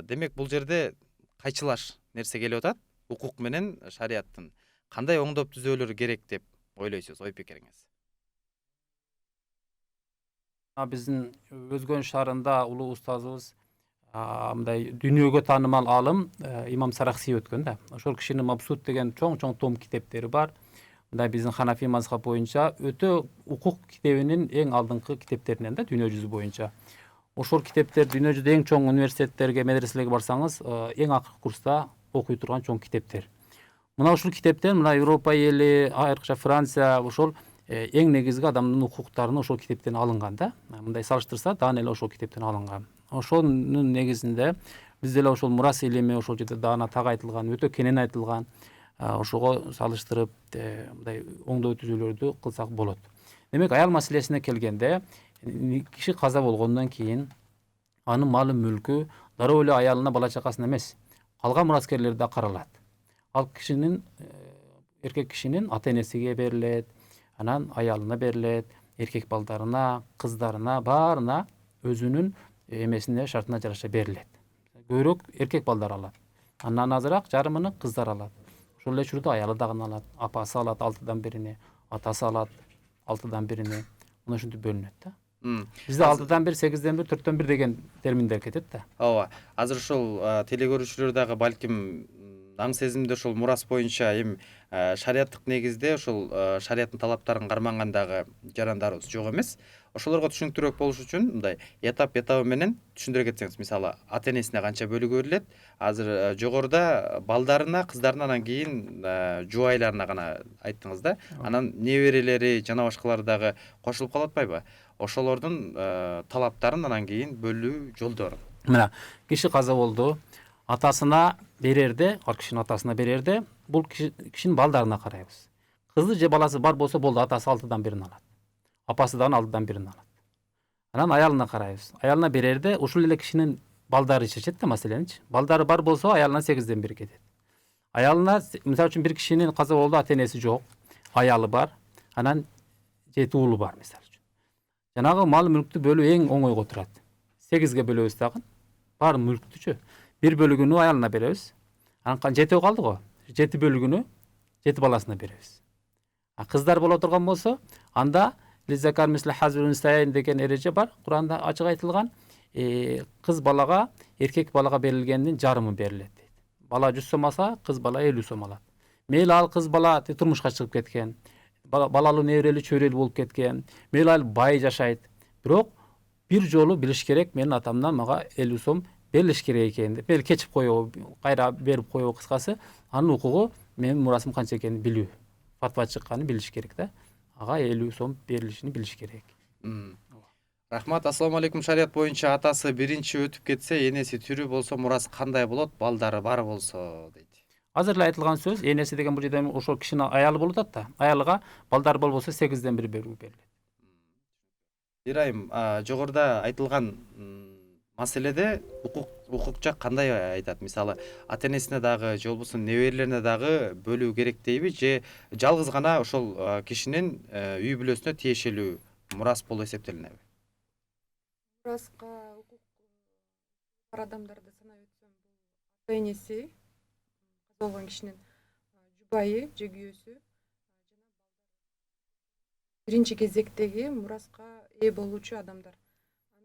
Демек бул жерде кайчылаш нерсе келип атат. Укук менен шарияттын кандай оңдоп түзөөлөрү керек деп ойлойсуз, ой пикириңиз? Биздин Өзгөн шаарында улуу устазыбыз мындай дүйнөгө таанымал алым Имам Сарахси өткөн да. Ошол кишинин Мабсут деген чоң том китептери бар. Мындай биздин Ханафи мазхаб боюнча өтө укук китебинин эң алдыңкы китептеринен да, дүйнө жүзү боюнча. Ошол китептер дүйнө жүзүндө эң чоң университеттерге, медреселерге барсаңыз, эң акыркы курста окуй турган чоң китептер. Мына ушул китептер, мына Европа эли, айрыкча Франция, ошол эң негизги адамдын укуктарын ошол китептен алынган да. Мындай салыштырса, даана эле ошол китептен алынган. Ошонун негизинде биз деле ошол мурас илими ошол жерде даана так айтылган, өтө кенен айтылган. Ошого салыштырып мындай оңдоо түзүүлөрдү кылсак болот. Демек, аял маселесине келгенде, киши каза болгондон кийин анын малы мүлкү дароо эле аялына, бала чакасына эмес, калган мураскерлер да каралат. Ал кишинин, эркек кишинин ата-энесиге берилет, анан аялына берилет, эркек балдарына, кыздарына, баарына өзүнүн эмесине, шартына жараша берилет. Көбүрөөк эркек балдар алат. Андан азыраак жарымыны кыздар алат. ошол эле учурда аялы дагы алат, апасы алат 6-дан биrini, атасы алат 6-дан биrini. Мына ушинтип бөлүнөт да. Бизде 6-дан 1, 8-ден 1, 4-төн 1 деген терминдер кетет да. Ооба. Азыр ушул телегөрүүчүлөр дагы балким аң сезимде ушул мурас боюнча эми шарияттык негизде ушул шарияттын талаптарын карманган дагы жарандарыбыз жок эмес. Ошолорго түшүнүктүүрөөк болуш үчүн мындай этап менен түшүндүрө кетсеңиз, мисалы ата-энесине канча бөлүгү берилет? Азыр жогоруда балдарына, кыздарына, анан кийин жубайларына гана айттыңыз да. Анан неберелери жана башкалары дагы кошулуп калып атпайбы? Ошолордун талаптарын анан кийин бөлүү жолдору. Мына киши каза болду, атасына берерде, ал кишинин атасына берерде, бул кишинин балдарына карайбыз. Кызы же баласы бар болсо болду, атасы 6-дан 1-ин алат. Апасы дагы 6-дан 1-ин алат. Анан аялына карайбыз. Аялына берерде ушул эле кишинин балдары чечет да маселеничи. Балдары бар болсо аялына 8-ден 1 кетет. Аялына, мисалы үчүн бир кишинин каза болду, ата-энеси жок, аялы бар, анан 7 уулу бар мисалы үчүн. Жанагы мал мүлктү бөлүү эң оңойго турат. 8ге бөлөбүз дагы. Бар мүлктүчү. 1 бөлүгүнү аялына беребиз. Анан 7 калды го. 7 бөлүгүнү 7 баласына беребиз. Кыздар боло турган болсо, анда лизакар мисли хазбул унсайин деген эреже бар. Куранда ачык айтылган. Кыз балага эркек балага берилгендин жарымы берилет дейт. Бала 100 сом алса, кыз бала 50 сом алат. Мейли ал кыз бала турмушка чыгып кеткен, балалуу неберелүү чөйрөлүү болуп кеткен, мейли ал бай жашайт. Бирок бир жолу билиш керек, менин атамдан мага 50 сом берилиш керек экен деп. Бел кечип коебу, кайра берип коебу, кыскасы, анын укугу менин мурасым канча экенин билүү. Фатва чыкканын билиш керек да. Ага 50 сом берилишини билиш керек. Рахмат. Ассаламу алейкум. Шарият боюнча атасы биринчи өтүп кетсе, энеси тирүү болсо мурас кандай болот? Балдары бар болсо дейт. Азыр эле айтылган сөз, энеси деген бул жерде ошол кишинин аялы болуп атат да. Аялыга балдары болбосо 8-ден 1 бөлүгү берилет. Ирайым, жогоруда айтылган маселеде укук жак кандай айтат? Мисалы, ата-энесине дагы же болбосо неберелерине дагы бөлүү керек дейби, же жалгыз гана ошол кишинин үй бүлөсүнө тиешелүү мурас болуп эсептелинеби? Мураска укук бар адамдарды санап өтсөм, бул ата-энеси, каза болгон кишинин жубайы же күйөөсү, биринчи кезектеги мураска ээ болуучу адамдар.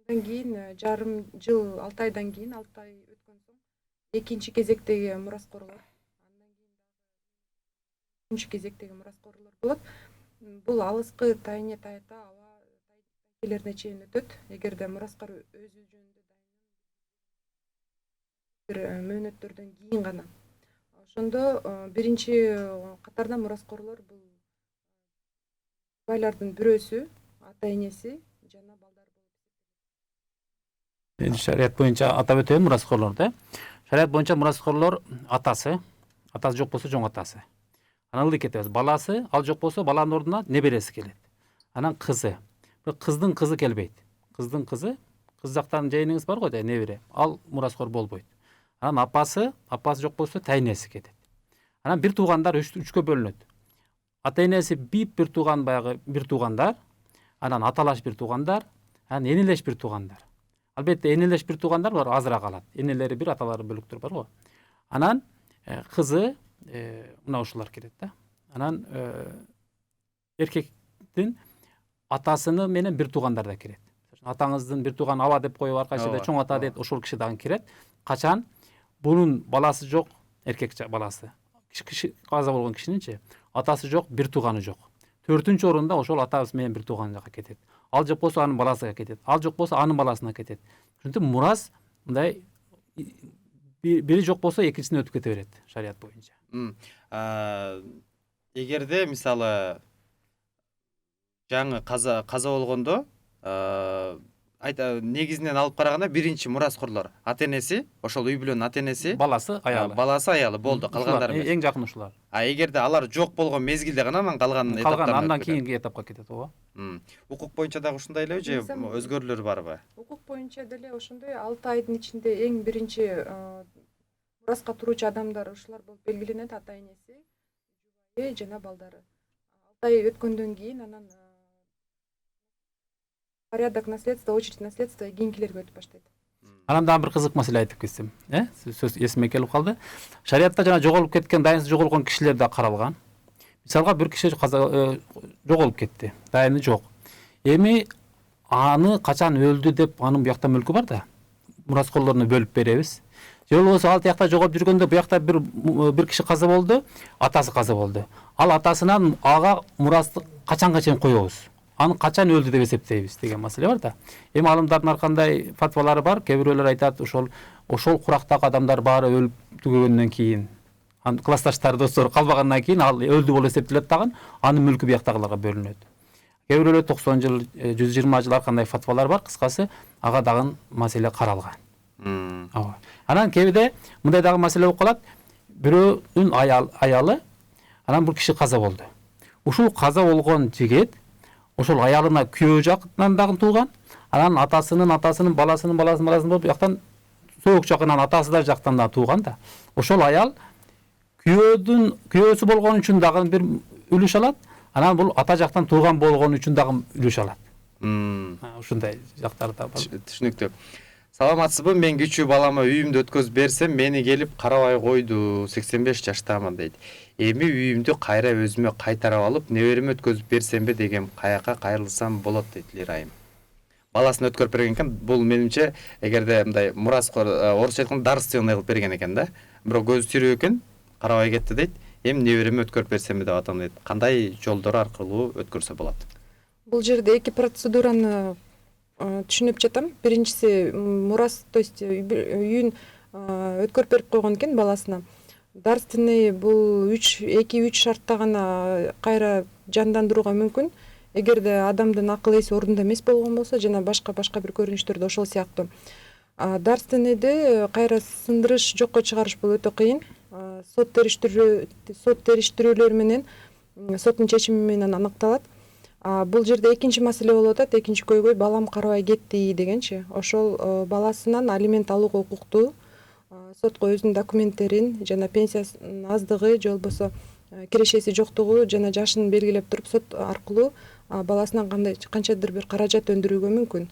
Андан кийин жарым жыл, 6 айдан кийин, 6 ай өткөн соң экинчи кезектеги мураскорлор, андан кийин дагы үчүнчү кезектеги мураскорлор болот. Бул алыскы тайыне тайта аба тайкелерине чейин өтөт. Эгерде мураскар өзү жөнүндө бир мөөнөттөрдөн кийин гана. Ошондо биринчи катарда мураскорлор бул байлардын бирөөсү, ата-энеси жана балдар болуп. Шарият боюнча атап өтөйүн мураскорлорду. Шарият боюнча мураскорлор атасы жок болсо жоң атасы. Анан ылдый кетебиз. Баласы, ал жок болсо баланын ордуна небереси келет. Анан кызы. Бирок кыздын кызы келбейт. Кыздын кызы, кыз жактан жайныңыз бар го да, небере. Ал мураскор болбойт. Анан апасы жок болсо тайнеси кетет. Анан бир туугандар 3кө бөлүнөт. Ата-энеси бир тууган, баягы бир туугандар, анан аталаш бир туугандар, анан энелеш бир туугандар. Албетте энелеш бир туугандар бар, азыраак алат. Энелери бир, аталары бөлүктөр бар го. Анан кызы мына ушулар кирет да. Анан эркектин атасыны менен бир туугандар да кирет. Атаңыздын бир тууган аба деп коюп ар кайсыда чоң ата дейт, ошол киши дагы кирет. Качан бунун баласы жок, эркек баласы. Киши каза болгон кишининчи атасы жок, бир тууганы жок. 4-нчү орунда ошол атасы менен бир тууган жакка кетет. Ал жок болсо анын баласына кетет. Ал жок болсо анын баласына кетет. Ошентип мурас мындай бири жок болсо экинчисине өтүп кете берет шарият боюнча. Эгерде мисалы жаңы каза болгондо негизинен алып караганда биринчи мураскорлор ата-энеси, ошол үй бүлөнүн ата-энеси, баласы аялы болду, калгандары эмес. Эң жакын ушулар. Эгерде алар жок болгон мезгилде гана анан калган этаптарына андан кийинки этапка кетет, ооба. Укук боюнча дагы ушундай элеби же өзгөрүүлөр барбы? Укук боюнча деле ошондой 6 айдын ичинде эң биринчи мураска туруучу адамдар ушулар болуп белгиленет, ата-энеси, жубайы жана балдары. 6 ай өткөндөн кийин анан порядок наследства, очередь наследства кийинкилерге өтүп баштайт. Анан дагы бир кызык маселе айтып кетсем, сөз эсиме келип калды. Шариатта жана жоголуп кеткен, дайынсыз жоголгон кишилер да каралган. Мисалга бир киши жоголуп кетти, дайыны жок. Эми аны качан өлдү деп анын буякта мүлкү бар да. Мураскорлоруну бөлүп беребиз. Же болбосо ал тиякта жоголуп жүргөндө буякта бир киши каза болду, атасы каза болду. Ал атасынан ага мурасты качанга чейин коебуз? Аны качан өлдү деп эсептейбиз деген маселе бар да. Эми алымдардын ар кандай фатвалары бар. Кээ бирөөлөр айтат, ошол курактагы адамдар баары өлүп түгөгөндөн кийин, классташтар, достор калбагандан кийин ал өлдү болуп эсептелет дагы, анын мүлкү бияктагыларга бөлүнөт. Кээ бирөөлөр 90 жыл, 120 жыл ар кандай фатвалар бар. Кыскасы, ага дагы маселе каралган. Анан кээде мындай дагы маселе болуп калат. Бирөөнүн аялы, анан бир киши каза болду. Ушул каза болгон жигит ошол аялына күйөө жакынан дагы тууган, анан атасынын баласынын болуп, бияктан сөөк жакынан атасы да жактан да тууган да. Ошол аял күйөөсү болгон үчүн дагы бир үлүш алат, анан бул ата жактан тууган болгон үчүн дагы үлүш алат. Ушундай жактар да бар. Түшүнүктүү. Саламатсызбы? Мен кичүү балама үйүмдү өткөзүп берсем, мени келип карабай койду. 85 жаштамын дейт. Эми үйүмдү кайра өзүмө кайтарып алып, небереме өткөзүп берсемби деген каяка кайрылсам болот дейт Лирайым. Баласын өткөрүп берген экен. Бул менимче, эгерде мындай мураскор, орусча айтканда дарственный кылып берген экен да. Бирок көзү тирүү экен, карабай кетти дейт. Эми небереме өткөрүп берсемби деп атам дейт. Кандай жолдор аркылуу өткөрсө болот? Бул жерде эки процедураны түшүнүп жатам. Биринчиси мурас, то есть үйүн өткөрүп берип койгон экен баласына. Дарственный бул 2-3 шартта гана кайра жандандырууга мүмкүн. Эгерде адамдын акыл эси ордунда эмес болгон болсо жана башка бир көрүнүштөрдө ошол сыяктуу. Дарственныйды кайра сындырыш, жокко чыгарыш бул өтө кыйын. Сот териштирүүлөр менен соттун чечими менен аныкталат. Бул жерде экинчи маселе болуп атат, экинчи көйгөй балам карабай кетти дегенчи. Ошол баласынан алимент алууга укуктуу. Сотко өзүнүн документтерин жана пенсиясынын аздыгы, же болбосо кирешеси жоктугу жана жашын белгилеп туруп, сот аркылуу баласынан канчадыр бир каражат өндүрүүгө мүмкүн.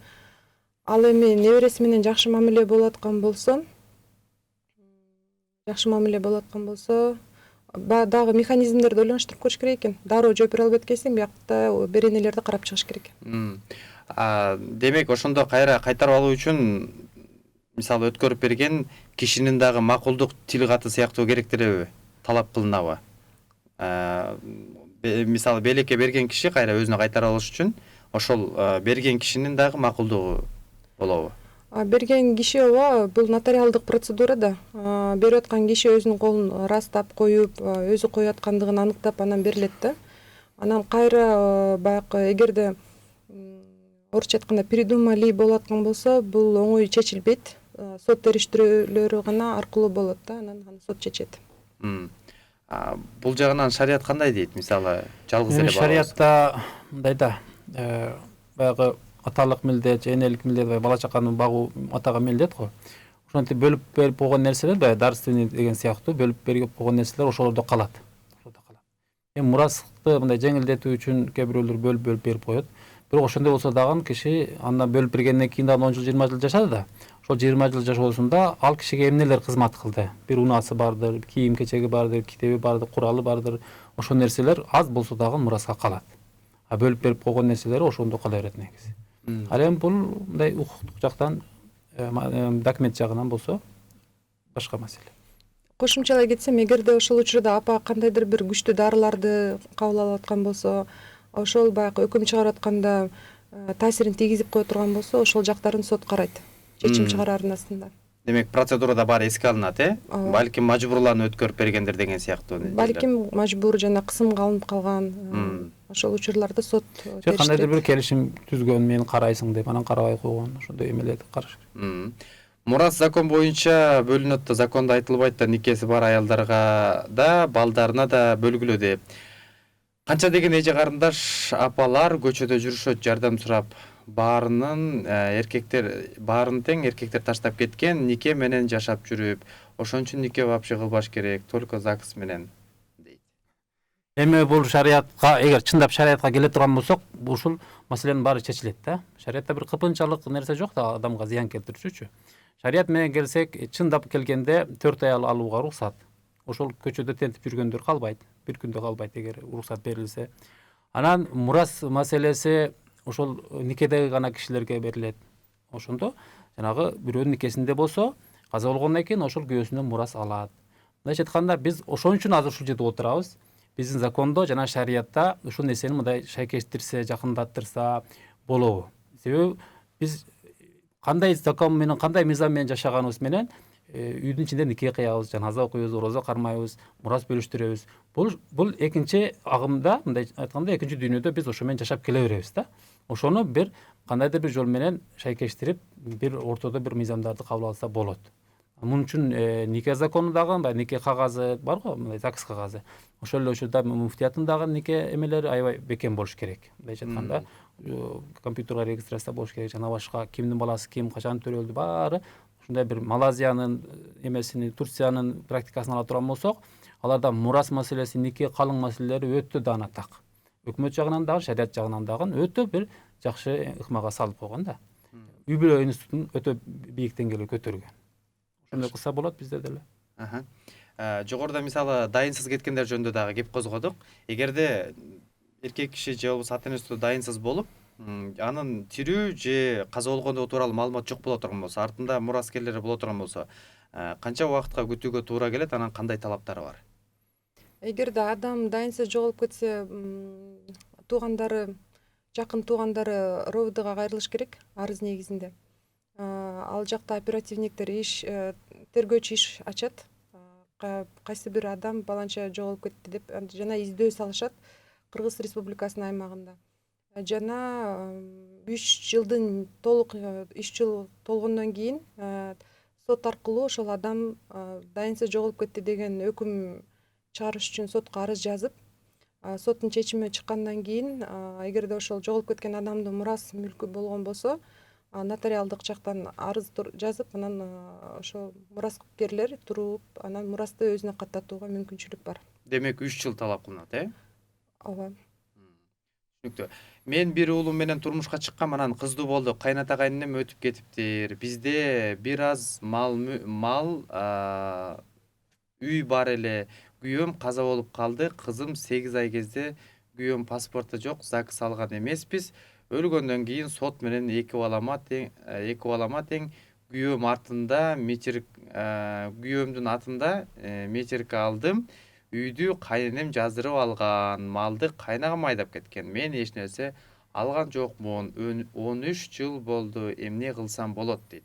Ал эми небереси менен жакшы мамиле болуп аткан болсо, дагы механизмдерди ойлонуштуруп көрүш керек экен. Дароо жооп бере албайт экенсиң, биякта беренелерди карап чыгыш керек экен. Демек, ошондо кайра кайтарып алуу үчүн мисалы өткөрүп берген кишинин дагы макулдук тил каты сыяктуу керектирби, талап кылынабы? Мисалы белекке берген киши кайра өзүнө кайтарып алыш үчүн ошол берген кишинин дагы макулдугу болобу? Берген киши ооба, бул нотариалдык процедура да. Берип аткан киши өзүнүн колун растап коюп, өзү коюп аткандыгын аныктап анан берилет да. Анан кайра баягы эгерде орусча айтканда придумали болуп аткан болсо, бул оңой чечилбейт. Сот териштирүүлөрү гана аркылуу болот да, анан сот чечет. Бул жагынан шарият кандай дейт? Мисалы, жалгыз эле бала. Шариатта мындай да, баягы аталык милдет, энелик милдет, бала чаканы багуу атага милдет го. Ошентип бөлүп берип койгон нерселер, баягы дарственный деген сыяктуу бөлүп берип койгон нерселер ошолордо калат. Эми мурасты мындай жеңилдетүү үчүн кээ бирөөлөр бөлүп берип коет. Бирок ошондой болсо дагы киши андан бөлүп бергенден кийин дагы 10 жыл, 20 жыл жашады да. Ошол 20 жыл жашоосунда ал кишиге эмнелер кызмат кылды? Бир унаасы бардыр, кийим-кечеги бардыр, китеби бардыр, куралы бардыр. Ошол нерселер аз болсо дагы мураска калат. Бөлүп берип койгон нерселери ошондо кала берет негизи. Ал эми бул мындай укуктук жактан, документ жагынан болсо башка маселе. Кошумчалай кетсем, эгерде ошол учурда апа кандайдыр бир күчтүү дарыларды кабыл алып аткан болсо, ошол баягы өкүм чыгарып атканда таасирин тийгизип кое турган болсо, ошол жактарын сот карайт. Чечим чыгарардын астында. Демек, процедурада баары эске алынат, Балким мажбурланып өткөрүп бергендер деген сыяктуу. Балким мажбур жана кысымга алынып калган. Ошол учурларда сот териштирет. Кандайдыр бир келишим түзгөн, мени карайсың деп, анан карабай койгон, ошондой эмелерди караш керек. Мурас закон боюнча бөлүнөт да, закондо айтылбайт да, никеси бар аялдарга да, балдарына да бөлгүлө деп. Канча деген эже карындаш апалар көчөдө жүрүшөт, жардам сурап, баарынын баарын тең эркектер таштап кеткен, нике менен жашап жүрүп, ошон үчүн нике вообще кылбаш керек, только ЗАГС менен дейт. Эми бул шариатка, эгер чындап шариатка келе турган болсок, ушул маселенин баары чечилет да. Шариатта бир кыпынчалык нерсе жок да, адамга зыян келтирүүчү. Шарият менен келсек, чындап келгенде 4 аял алууга уруксат. Ошол көчөдө тентип жүргөндөр калбайт. Бир күндө калбайт эгер уруксат берилсе. Анан мурас маселеси ошол никедеги гана кишилерге берилет. Ошондо жанагы бирөөнүн никесинде болсо, каза болгондон кийин ошол күйөөсүнөн мурас алат. Мындайча айтканда биз ошон үчүн азыр ушул жерде отурабыз. Биздин закондо жана шариятта ушул нерсени мындай шайкештирсе, жакындаттырса болобу. Себеби биз кандай закон менен, кандай мыйзам менен жашаганыбыз менен үйдүн ичинде нике кыябыз, жаназа окуйбуз, орозо кармайбыз, мурас бөлүштүрөбүз. Бул экинчи агымда, мындай айтканда экинчи дүйнөдө биз ошо менен жашап келе беребиз да. Ошону бир кандайдыр бир жол менен шайкештирип, бир ортодо бир мыйзамдарды кабыл алса болот. Мун үчүн нике закону дагы, нике кагазы барго, мындай ЗАГС кагазы. Ошол эле учурда муфтиятын дагы нике эмелери аябай бекем болуш керек. Мындайча айтканда, компьютерге регистрация болуш керек, жана башка кимдин баласы ким, качан төрөлдү баары. Ушундай бир Малайзиянын эмесини, Турциянын практикасын ала турган болсок, аларда мурас маселеси, нике калың маселелери өтө даанатак. Өкмөт жагынан дагы, шарият жагынан дагы өтө бир жакшы ыкмага салып койгон да. Үй бүлө институтун өтө бийик деңгээлге көтөргөн. Ошондой кылса болот бизде деле. Жогоруда мисалы дайынсыз кеткендер жөнүндө дагы кеп козгодук. Эгерде эркек киши же болбосо ата энеси дайынсыз болуп, анын тирүү же каза болгондугу тууралуу маалымат жок боло турган болсо, артында мураскерлери боло турган болсо, канча убакытка күтүүгө туура келет, анан кандай талаптары бар? Эгерде адам дайынсыз жоголуп кетсе, туугандары, жакын туугандары РОВДга кайрылыш керек, арыз негизинде. Ал жакта оперативниктер тергөөчү иш ачат. Кайсы бир адам баланча жоголуп кетти деп жана издөө салышат Кыргыз Республикасынын аймагында. Жана 3 жылдын толук 3 жыл толгондон кийин сот аркылуу ошол адам дайынсыз жоголуп кетти деген өкүм чыгарыш үчүн сотко арыз жазып, соттун чечими чыккандан кийин, эгерде ошол жоголуп кеткен адамдын мурас мүлкү болгон болсо, нотариалдык жактан арыз жазып, анан ошо мураскерлер туруп, анан мурасты өзүнө каттатууга мүмкүнчүлүк бар. Демек 3 жыл талап кылынат, Ооба. Түшүнүктүү. Мен бир уулум менен турмушка чыккам, анан кыздуу болду. Кайната кайненем өтүп кетиптир. Бизде бир аз мал үй бар эле. Күйөөм каза болуп калды. Кызым 8 ай кезде күйөөм паспорту жок, ЗАГС алган эмеспиз. Өлгөндөн кийин сот менен эки балама тең күйөөм артында күйөөмдүн атында метрик алдым. Үйдү кайненем жаздырып алган, малды кайнагам айдап кеткен. Мен эч нерсе алган жокмун. 13 жыл болду. Эмне кылсам болот дейт.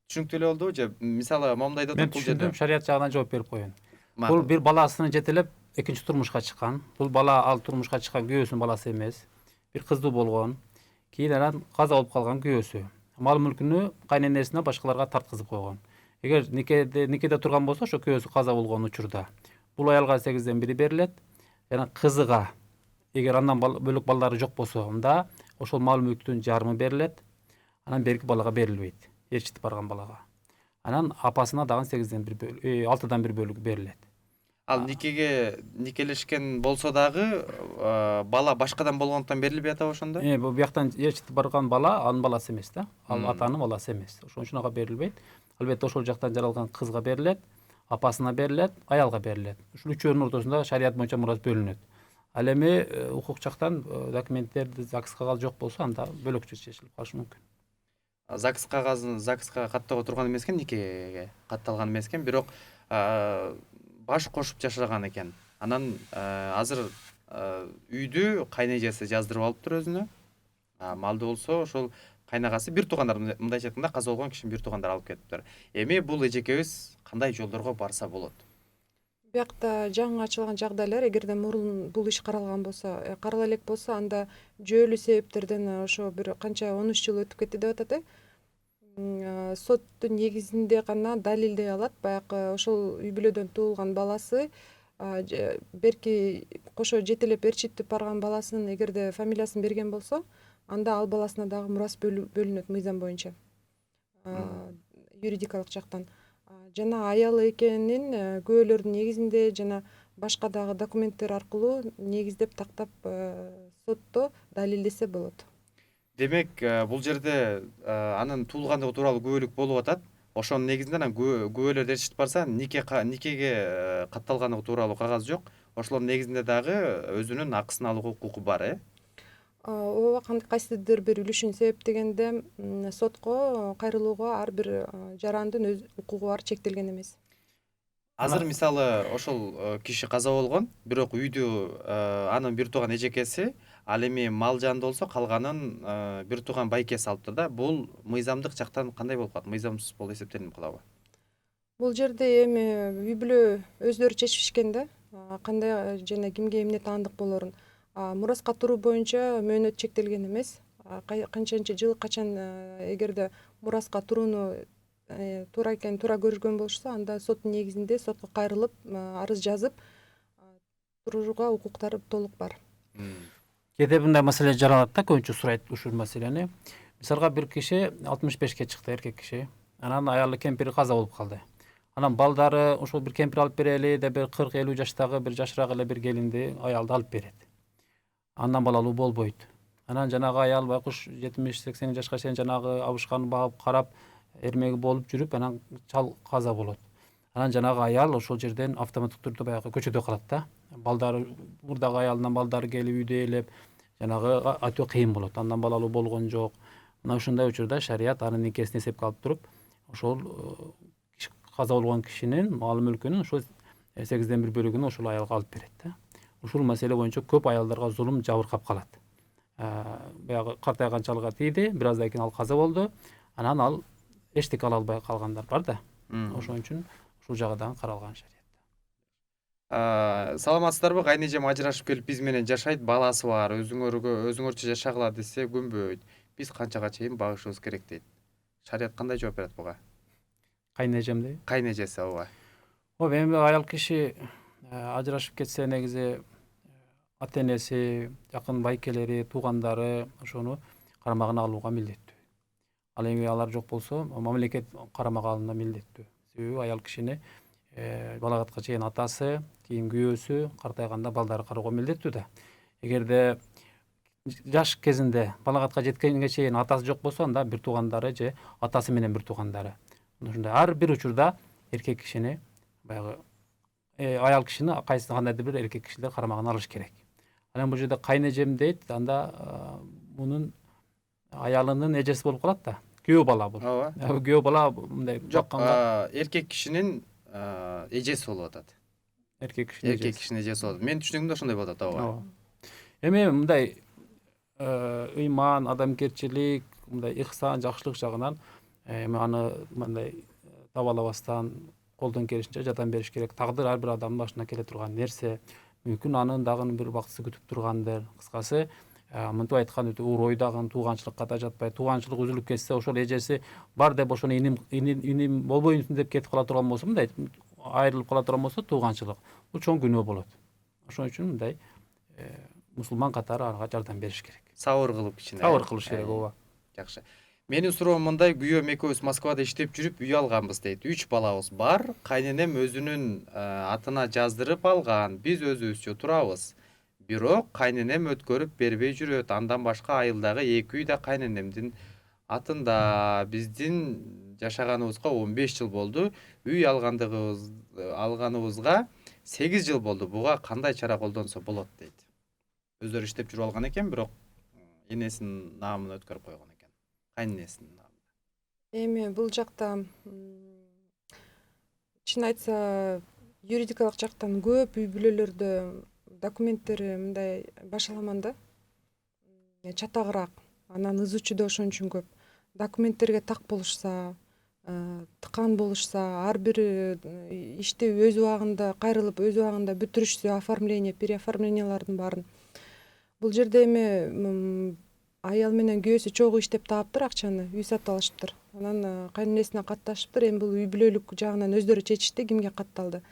Түшүнүктүү эле болдубу же мисалы момундай да Мен түшүндүм, шарият жагынан жооп берип коеюн. Бул бир баласын жетелеп экинчи турмушка чыккан. Бул бала ал турмушка чыккан күйөөсүнүн баласы эмес. Бир кыздуу болгон. Кийин анан каза болуп калган күйөөсү. Мал мүлкүнү кайненесине башкаларга тарткызып койгон. Эгер никеде турган болсо, ошо күйөөсү каза болгон учурда бул аялга 8ден 1 берилет. Жана кызыга эгер андан бөлөк балдары жок болсо, анда ошол мал мүлктүн жарымы берилет. Анан берки балага берилбейт. Ээрчитип барган балага. Анан апасына дагы 6дан 1 бөлүгү берилет. Ал никелешкен болсо дагы бала башкадан болгондуктан берилбей атабы ошондо? Бул бияктан ээрчитип барган бала анын баласы эмес да. Ал атанын баласы эмес. Ошон үчүн ага берилбейт. Албетте ошол жактан жаралган кызга берилет, апасына берилет, аялга берилет. Ушул үчөөнүн ортосунда шарият боюнча мурас бөлүнөт. Ал эми укук жактан документтерди ЗАГС кагазы жок болсо, анда бөлөкчө чечилип калышы мүмкүн. ЗАГС кагазын ЗАГСка каттоого турган эмес экен, никеге катталган эмес экен, бирок баш кошуп жашаган экен. Анан азыр үйдү кайнежеси жаздырып алыптыр өзүнө. Малды болсо ошол кайнагасы бир туугандар, мындайча айтканда каза болгон кишинин бир туугандары алып кетиптир. Эми бул эжекебиз кандай жолдорго барса болот? Биякта жаңы ачылган жагдайлар, эгерде мурун бул иш каралган болсо, карала элек болсо, анда жүйөлүү себептерден ошо бир канча 13 жыл өтүп кетти деп атат. Соттун негизинде гана далилдей алат. Баягы ошол үй бүлөдөн туулган баласы берки кошо жетелеп ээрчитип барган баласынын эгерде фамилиясын берген болсо, анда ал баласына дагы мурас бөлүнөт мыйзам боюнча. Юридикалык жактан. Жана аялы экенин күбөлөрдүн негизинде жана башка дагы документтер аркылуу негиздеп тактап сотто далилдесе болот. Демек, бул жерде анын туулгандыгы тууралуу күбөлүк болуп атат. ошонун негизинде анан күбөлөрдү ээрчитип барса никеге катталганы тууралуу кагаз жок. Ошолордун негизинде дагы өзүнүн акысын алууга укугу бар, ооба, кайсыдыр бир үлүшүн себептегенде сотко кайрылууга ар бир жарандын өз укугу бар, чектелген эмес. Азыр мисалы ошол киши каза болгон, бирок үйдү анын бир тууган эжекеси, ал эми мал жанды болсо калганын бир тууган байкеси алыптыр да. Бул мыйзамдык жактан кандай болуп калат? Мыйзамсыз болуп эсептелип калабы? Бул жерде эми үй бүлө өздөрү чечишкен да, кандай жана кимге эмне таандык болорун. Мураска туруу боюнча мөөнөт чектелген эмес. Канчанча жыл, качан эгерде мураска турууну туура экенин туура көргөн болушса, анда соттун негизинде сотко кайрылып, арыз жазып турууга укуктары толук бар. Кээде мындай маселе жаралат да, көбүнчө сурайт ушул маселени. Мисалга бир киши 65 чыкты, эркек киши. Анан аялы кемпири каза болуп калды. Анан балдары ошол бир кемпир алып берели деп бир 40-50 жаштагы бир жашыраак эле бир келинди, аялды алып берет. Андан балалуу болбойт. Анан жанагы аял байкуш 70-80 жашка чейин жанагы абышканы багып карап, эрмеги болуп жүрүп, анан чал каза болот. Анан жанагы аял ошол жерден автоматтык түрдө баягы көчөдө калат да. Балдары, мурдагы аялынан балдары келип үйдө ээлеп, жанагы өтө кыйын болот. Андан балалуу болгон жок. Мына ушундай учурда шарият анын никесин эсепке алып туруп, ошол каза болгон кишинин мал мүлкүнүн ошол 8ден 1 бөлүгүн ошол аялга алып берет да. Ушул маселе боюнча көп аялдарга зулум жабыркап калат. Баягы картайганчалыгга тийди, бир аздан кийин ал каза болду. Анан ал эчтеке ала албай калгандар бар да. Ошон үчүн ушул жагы дагы каралган шариятта. Саламатсыздарбы? Кайнэжем ажырашып келип биз менен жашайт, баласы бар, өзүңөрчө жашагыла десе көнбөйт. Биз канчага чейин багышыбыз керек дейт. Шарият кандай жооп берет буга? Кайнэжем дейби? Кайнэжеси, ооба. Эми аял киши ажырашып кетсе, негизи ата энеси, жакын байкелери, туугандары ошону карамагына алууга милдеттүү. Ал эми алар жок болсо, мамлекет карамага алууна милдеттүү. Себеби аял кишини балагатка чейин атасы, кийин күйөөсү, картайганда балдары кароого милдеттүү да. Эгерде жаш кезинде балагатка жеткенге чейин атасы жок болсо, анда бир туугандары же атасы менен бир туугандары. Ошондой ар бир учурда эркек кишини, баягы аял кишини кандайдыр бир эркек кишилер карамагына алыш керек. Анан бул жерде кайнэжем дейт, анда мунун аялынын эжеси болуп калат да. Күйөө бала бул. Ооба. Күйөө бала мындай Жок, эркек кишинин эжеси болуп атат. Эркек кишинин эжеси болот. Менин түшүнүгүмдө ошондой болот, ооба. Эми мындай ыйман, адамгерчилик, мындай ихсан, жакшылык жагынан эми аны мындай табалабастан колдон келишинче жардам бериш керек. Тагдыр ар бир адамдын башына келе турган нерсе. Мүмкүн анын дагы бир бактысы күтүп тургандыр. Кыскасы, мынтип айтканда өтө оор ой дагы тууганчылыкка да жатпайт. Тууганчылык үзүлүп кетсе, ошол эжеси бар деп ошону иним болбойсун деп кетип кала турган болсо, мындай айрылып кала турган болсо, тууганчылык бул чоң күнөө болот. Ошон үчүн мындай мусулман катары ага жардам бериш керек. Сабыр кылып кичине. Сабыр кылыш керек, ооба. Жакшы. Менин суроом мындай: күйөөм экөөбүз Москвада иштеп жүрүп үй алганбыз дейт. 3 балабыз бар. Кайненем өзүнүн атына жаздырып алган. Биз өзүбүзчө турабыз. Бирок кайненем өткөрүп бербей жүрөт. Андан башка айылдагы 2 үй да кайненемдин атында. Биздин жашаганыбызга 15 жыл болду. Үй алганыбызга 8 жыл болду. Буга кандай чара колдонсо болот дейт. Өздөрү иштеп жүрүп алган экен, бирок энесинин наамын өткөрүп койгон экен. Кайненесинин наамын. Эми бул жакта чын айтса юридикалык жактан көп үй бүлөлөрдө документтери мындай башаламан да. Чатагыраак. Анан ызычу да ошон үчүн көп. Документтерге так болушса, тыкан болушса, ар бир ишти өз убагында кайрылып, өз убагында бүтүрүшсө, оформление, переоформлениялардын баарын. Бул жерде эми аял менен күйөөсү чогуу иштеп таптыр акчаны, үй сатып алышыптыр. Анан кайненесине катташыптыр. Эми бул үй бүлөлүк жагынан өздөрү чечишти кимге катталды.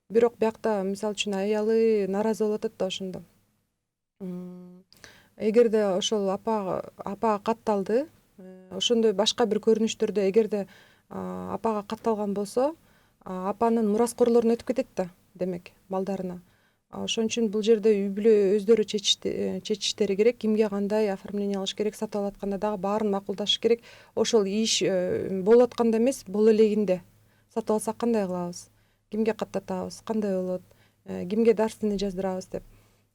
Бирок биякта мисалы үчүн аялы наразы болуп атат да ошондо. Эгерде ошол апага катталды, ошондой башка бир көрүнүштөрдө эгерде апага катталган болсо, апанын мураскорлоруна өтүп кетет да, демек, балдарына. Ошон үчүн бул жерде үй бүлө өздөрү чечиштери керек, кимге кандай оформление кылыш керек, сатып алып атканда дагы баарын макулдаш керек. Ошол иш болуп атканда эмес, боло элегинде сатып алсак кандай кылабыз, кимге каттатабыз, кандай болот, кимге дарственный жаздырабыз деп.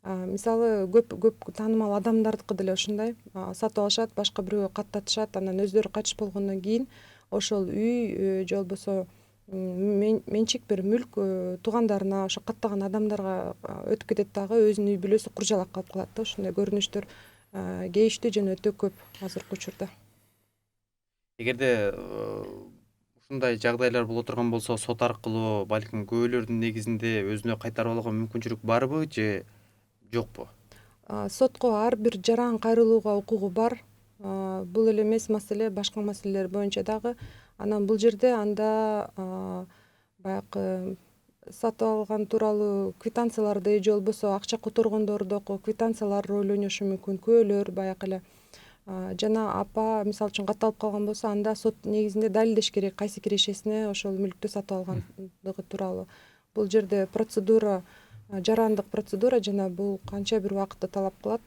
Мисалы көп таанымал адамдардыкы деле ушундай, сатып алышат, башка бирөөгө каттатышат, анан өздөрү кайтыш болгондон кийин ошол үй же болбосо менчик бир мүлк туугандарына, ошо каттаган адамдарга өтүп кетет дагы, өзүнүн үй бүлөсү куржалак калып калат да. Ушундай көрүнүштөр кейиштүү жана өтө көп азыркы учурда. Эгерде ушундай жагдайлар боло турган болсо, сот аркылуу балким күбөлөрдүн негизинде өзүнө кайтарып алууга мүмкүнчүлүк барбы же жокпу? Сотко ар бир жаран кайрылууга укугу бар. Бул эле эмес маселе, башка маселелер боюнча дагы. Анан бул жерде анда баягы сатып алган тууралуу квитанцияларды же болбосо акча которгондордогу квитанциялар роль ойношу мүмкүн, күбөлөр баягы эле. Жана апа мисалы үчүн катталып калган болсо, анда сот негизинде далилдеш керек кайсы кирешесине ошол мүлктү сатып алгандыгы тууралуу. Бул жерде процедура, жарандык процедура жана бул канча бир убакытты талап кылат.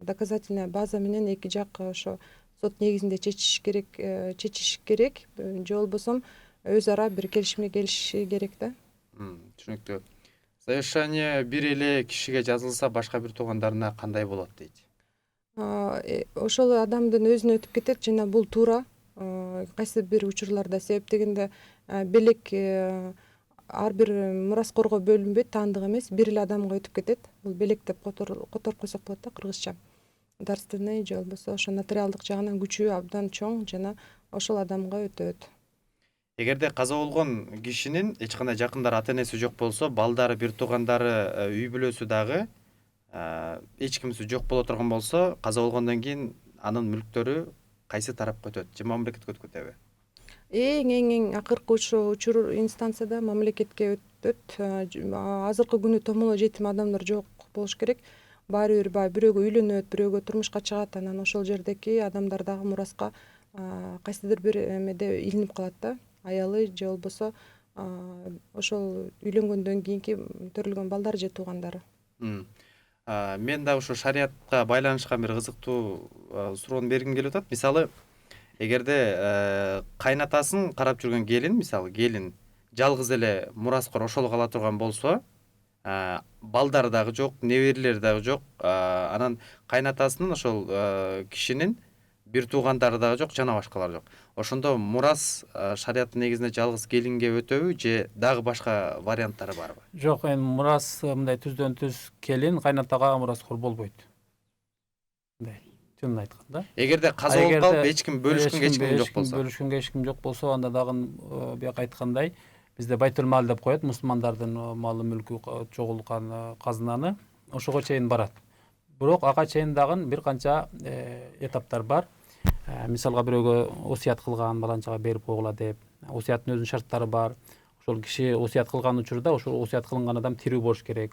Доказательная база менен эки жак ошо сот негизинде чечиш керек же болбосо өз ара бир келишимге келишиши керек да. Түшүнүктүү. Завещание бир эле кишиге жазылса, башка бир туугандарына кандай болот дейт? Ошол адамдын өзүнө өтүп кетет жана бул туура. Кайсы бир учурларда себеп дегенде белек ар бир мураскорго бөлүнбөйт, таандык эмес, бир эле адамга өтүп кетет. Бул белек деп которуп койсок болот да, кыргызча. Дарственный же болбосо ошо нотариалдык жагынан күчү абдан чоң жана ошол адамга өтөт. Эгерде каза болгон кишинин эч кандай жакындары, ата энеси жок болсо, балдары, бир туугандары, үй бүлөсү дагы эч кимиси жок боло турган болсо, каза болгондон кийин анын мүлктөрү кайсы тарапка өтөт? Же мамлекетке өтүп кетеби? Эң акыркы учур инстанцияда мамлекетке өтөт. Азыркы күнү томоло жетим адамдар жок болуш керек. Баары бир баягы бирөөгө үйлөнөт, бирөөгө турмушка чыгат, анан ошол жердеки адамдар дагы мураска кайсыдыр бир эмеде илинип калат да. Аялы же болбосо ошол үйлөнгөндөн кийинки төрөлгөн балдар же туугандары. Мен дагы ушу шариятка байланышкан бир кызыктуу суроону бергим келип атат. Мисалы, эгерде кайнатасын карап жүргөн келин, мисалы келин жалгыз эле мураскор ошол кала турган болсо, балдары дагы жок, неберелери дагы жок, анан кайнатасынын ошол кишинин бир туугандары дагы жок, жана башкалар жок. Ошондо мурас шарияттын негизинде жалгыз келинге өтөбү же дагы башка варианттары барбы? Жок, эми мурас мындай түздөн түз келин кайнатага мураскор болбойт. Мындай чынын айтканда. Эгерде каза болуп калып, эч ким бөлүшкөнгө эч ким жок болсо. Бөлүшкөнгө эч ким жок болсо, анда дагы бияка айткандай, бизде байтул мал деп коет, мусулмандардын малы мүлкү чогулткан казынаны, ошого чейин барат. Бирок ага чейин дагы бир канча этаптар бар. Мисалга бирөөгө осуят кылган, баланчага берип койгула деп, осуяттын өзүнүн шарттары бар. Ошол киши осуят кылган учурда ошол осуят кылынган адам тирүү болуш керек.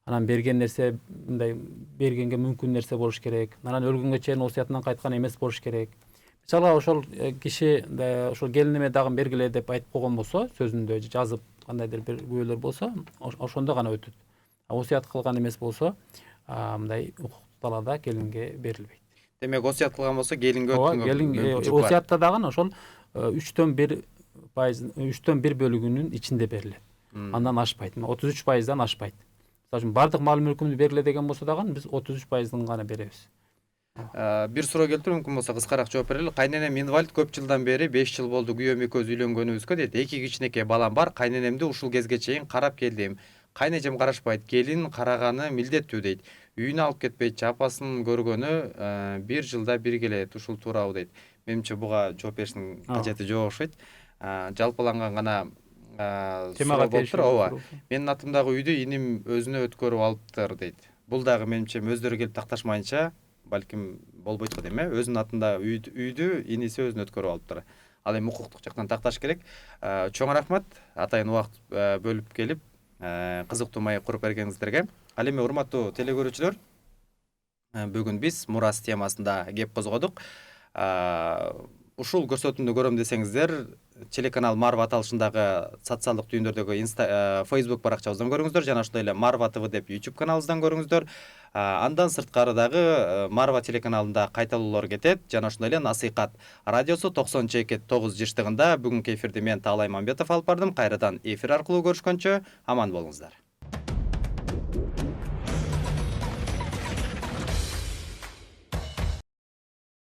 Анан берген нерсе мындай бергенге мүмкүн нерсе болуш керек. Анан өлгөнгө чейин осуятынан кайткан эмес болуш керек. Мисалга ошол киши ошол келиниме дагы бергиле деп айтып койгон болсо, сөзүндө жазып кандайдыр бир күбөлөр болсо, ошондо гана өтөт. Осуят кылган эмес болсо, мындай укуктук талаада келинге берилбейт. Демек, осуят кылган болсо келинге өткөнгө мүмкүнчүлүк бар. Осуятта дагы ошол 3/1 бөлүгүнүн ичинде берилет. Андан ашпайт. 33%дан ашпайт. Мисалы үчүн бардык мал мүлкүмдү бергиле деген болсо дагы биз 33%ын гана беребиз. Бир суроо келтирип, мүмкүн болсо кыскараак жооп берели. Кайненем инвалид, көп жылдан бери 5 жыл болду күйөөм экөөбүз үйлөнгөнүбүзгө дейт. 2 кичинекей балам бар. Кайненемди ушул кезге чейин карап келдим. Кайнэжем карашпайт, келин караганы милдеттүү дейт. Үйүнө алып кетпейт, апасын көргөнү 1 жылда бир келет. Ушул туурабы дейт. Менимче буга жооп бериштин кажети жок окшойт. Жалпыланган гана суроо болуптур. Ооба. Менин атымдагы үйдү иним өзүнө өткөрүп алыптыр дейт. Бул дагы менимче өздөрү келип такташмайынча балким болбойт го дейм, өзүнүн атында үйдү иниси өзүнө өткөрүп алыптыр. Ал эми укуктук жактан такташ керек. Чоң рахмат атайын убакыт бөлүп келип кызыктуу маек куруп бергениңиздерге. Ал эми урматтуу телекөрүүчүлөр, бүгүн биз мурас темасында кеп козгодук. ушул көрсөтүүнү көрөм десеңиздер, телеканал Марва аталышындагы социалдык түйүндөрдөгү Facebook баракчабыздан көрүңүздөр, жана ошондой эле Марва ТВ деп YouTube каналыбыздан көрүңүздөр. Андан сырткары дагы Марва телеканалында кайталуулар кетет, жана ошондой эле Насыйкат радиосу 92.9 жыштыгында бүгүнкү эфирди мен Таалай Мамбетов алып бардым. Кайрадан эфир аркылуу көрүшкөнчө аман болуңуздар.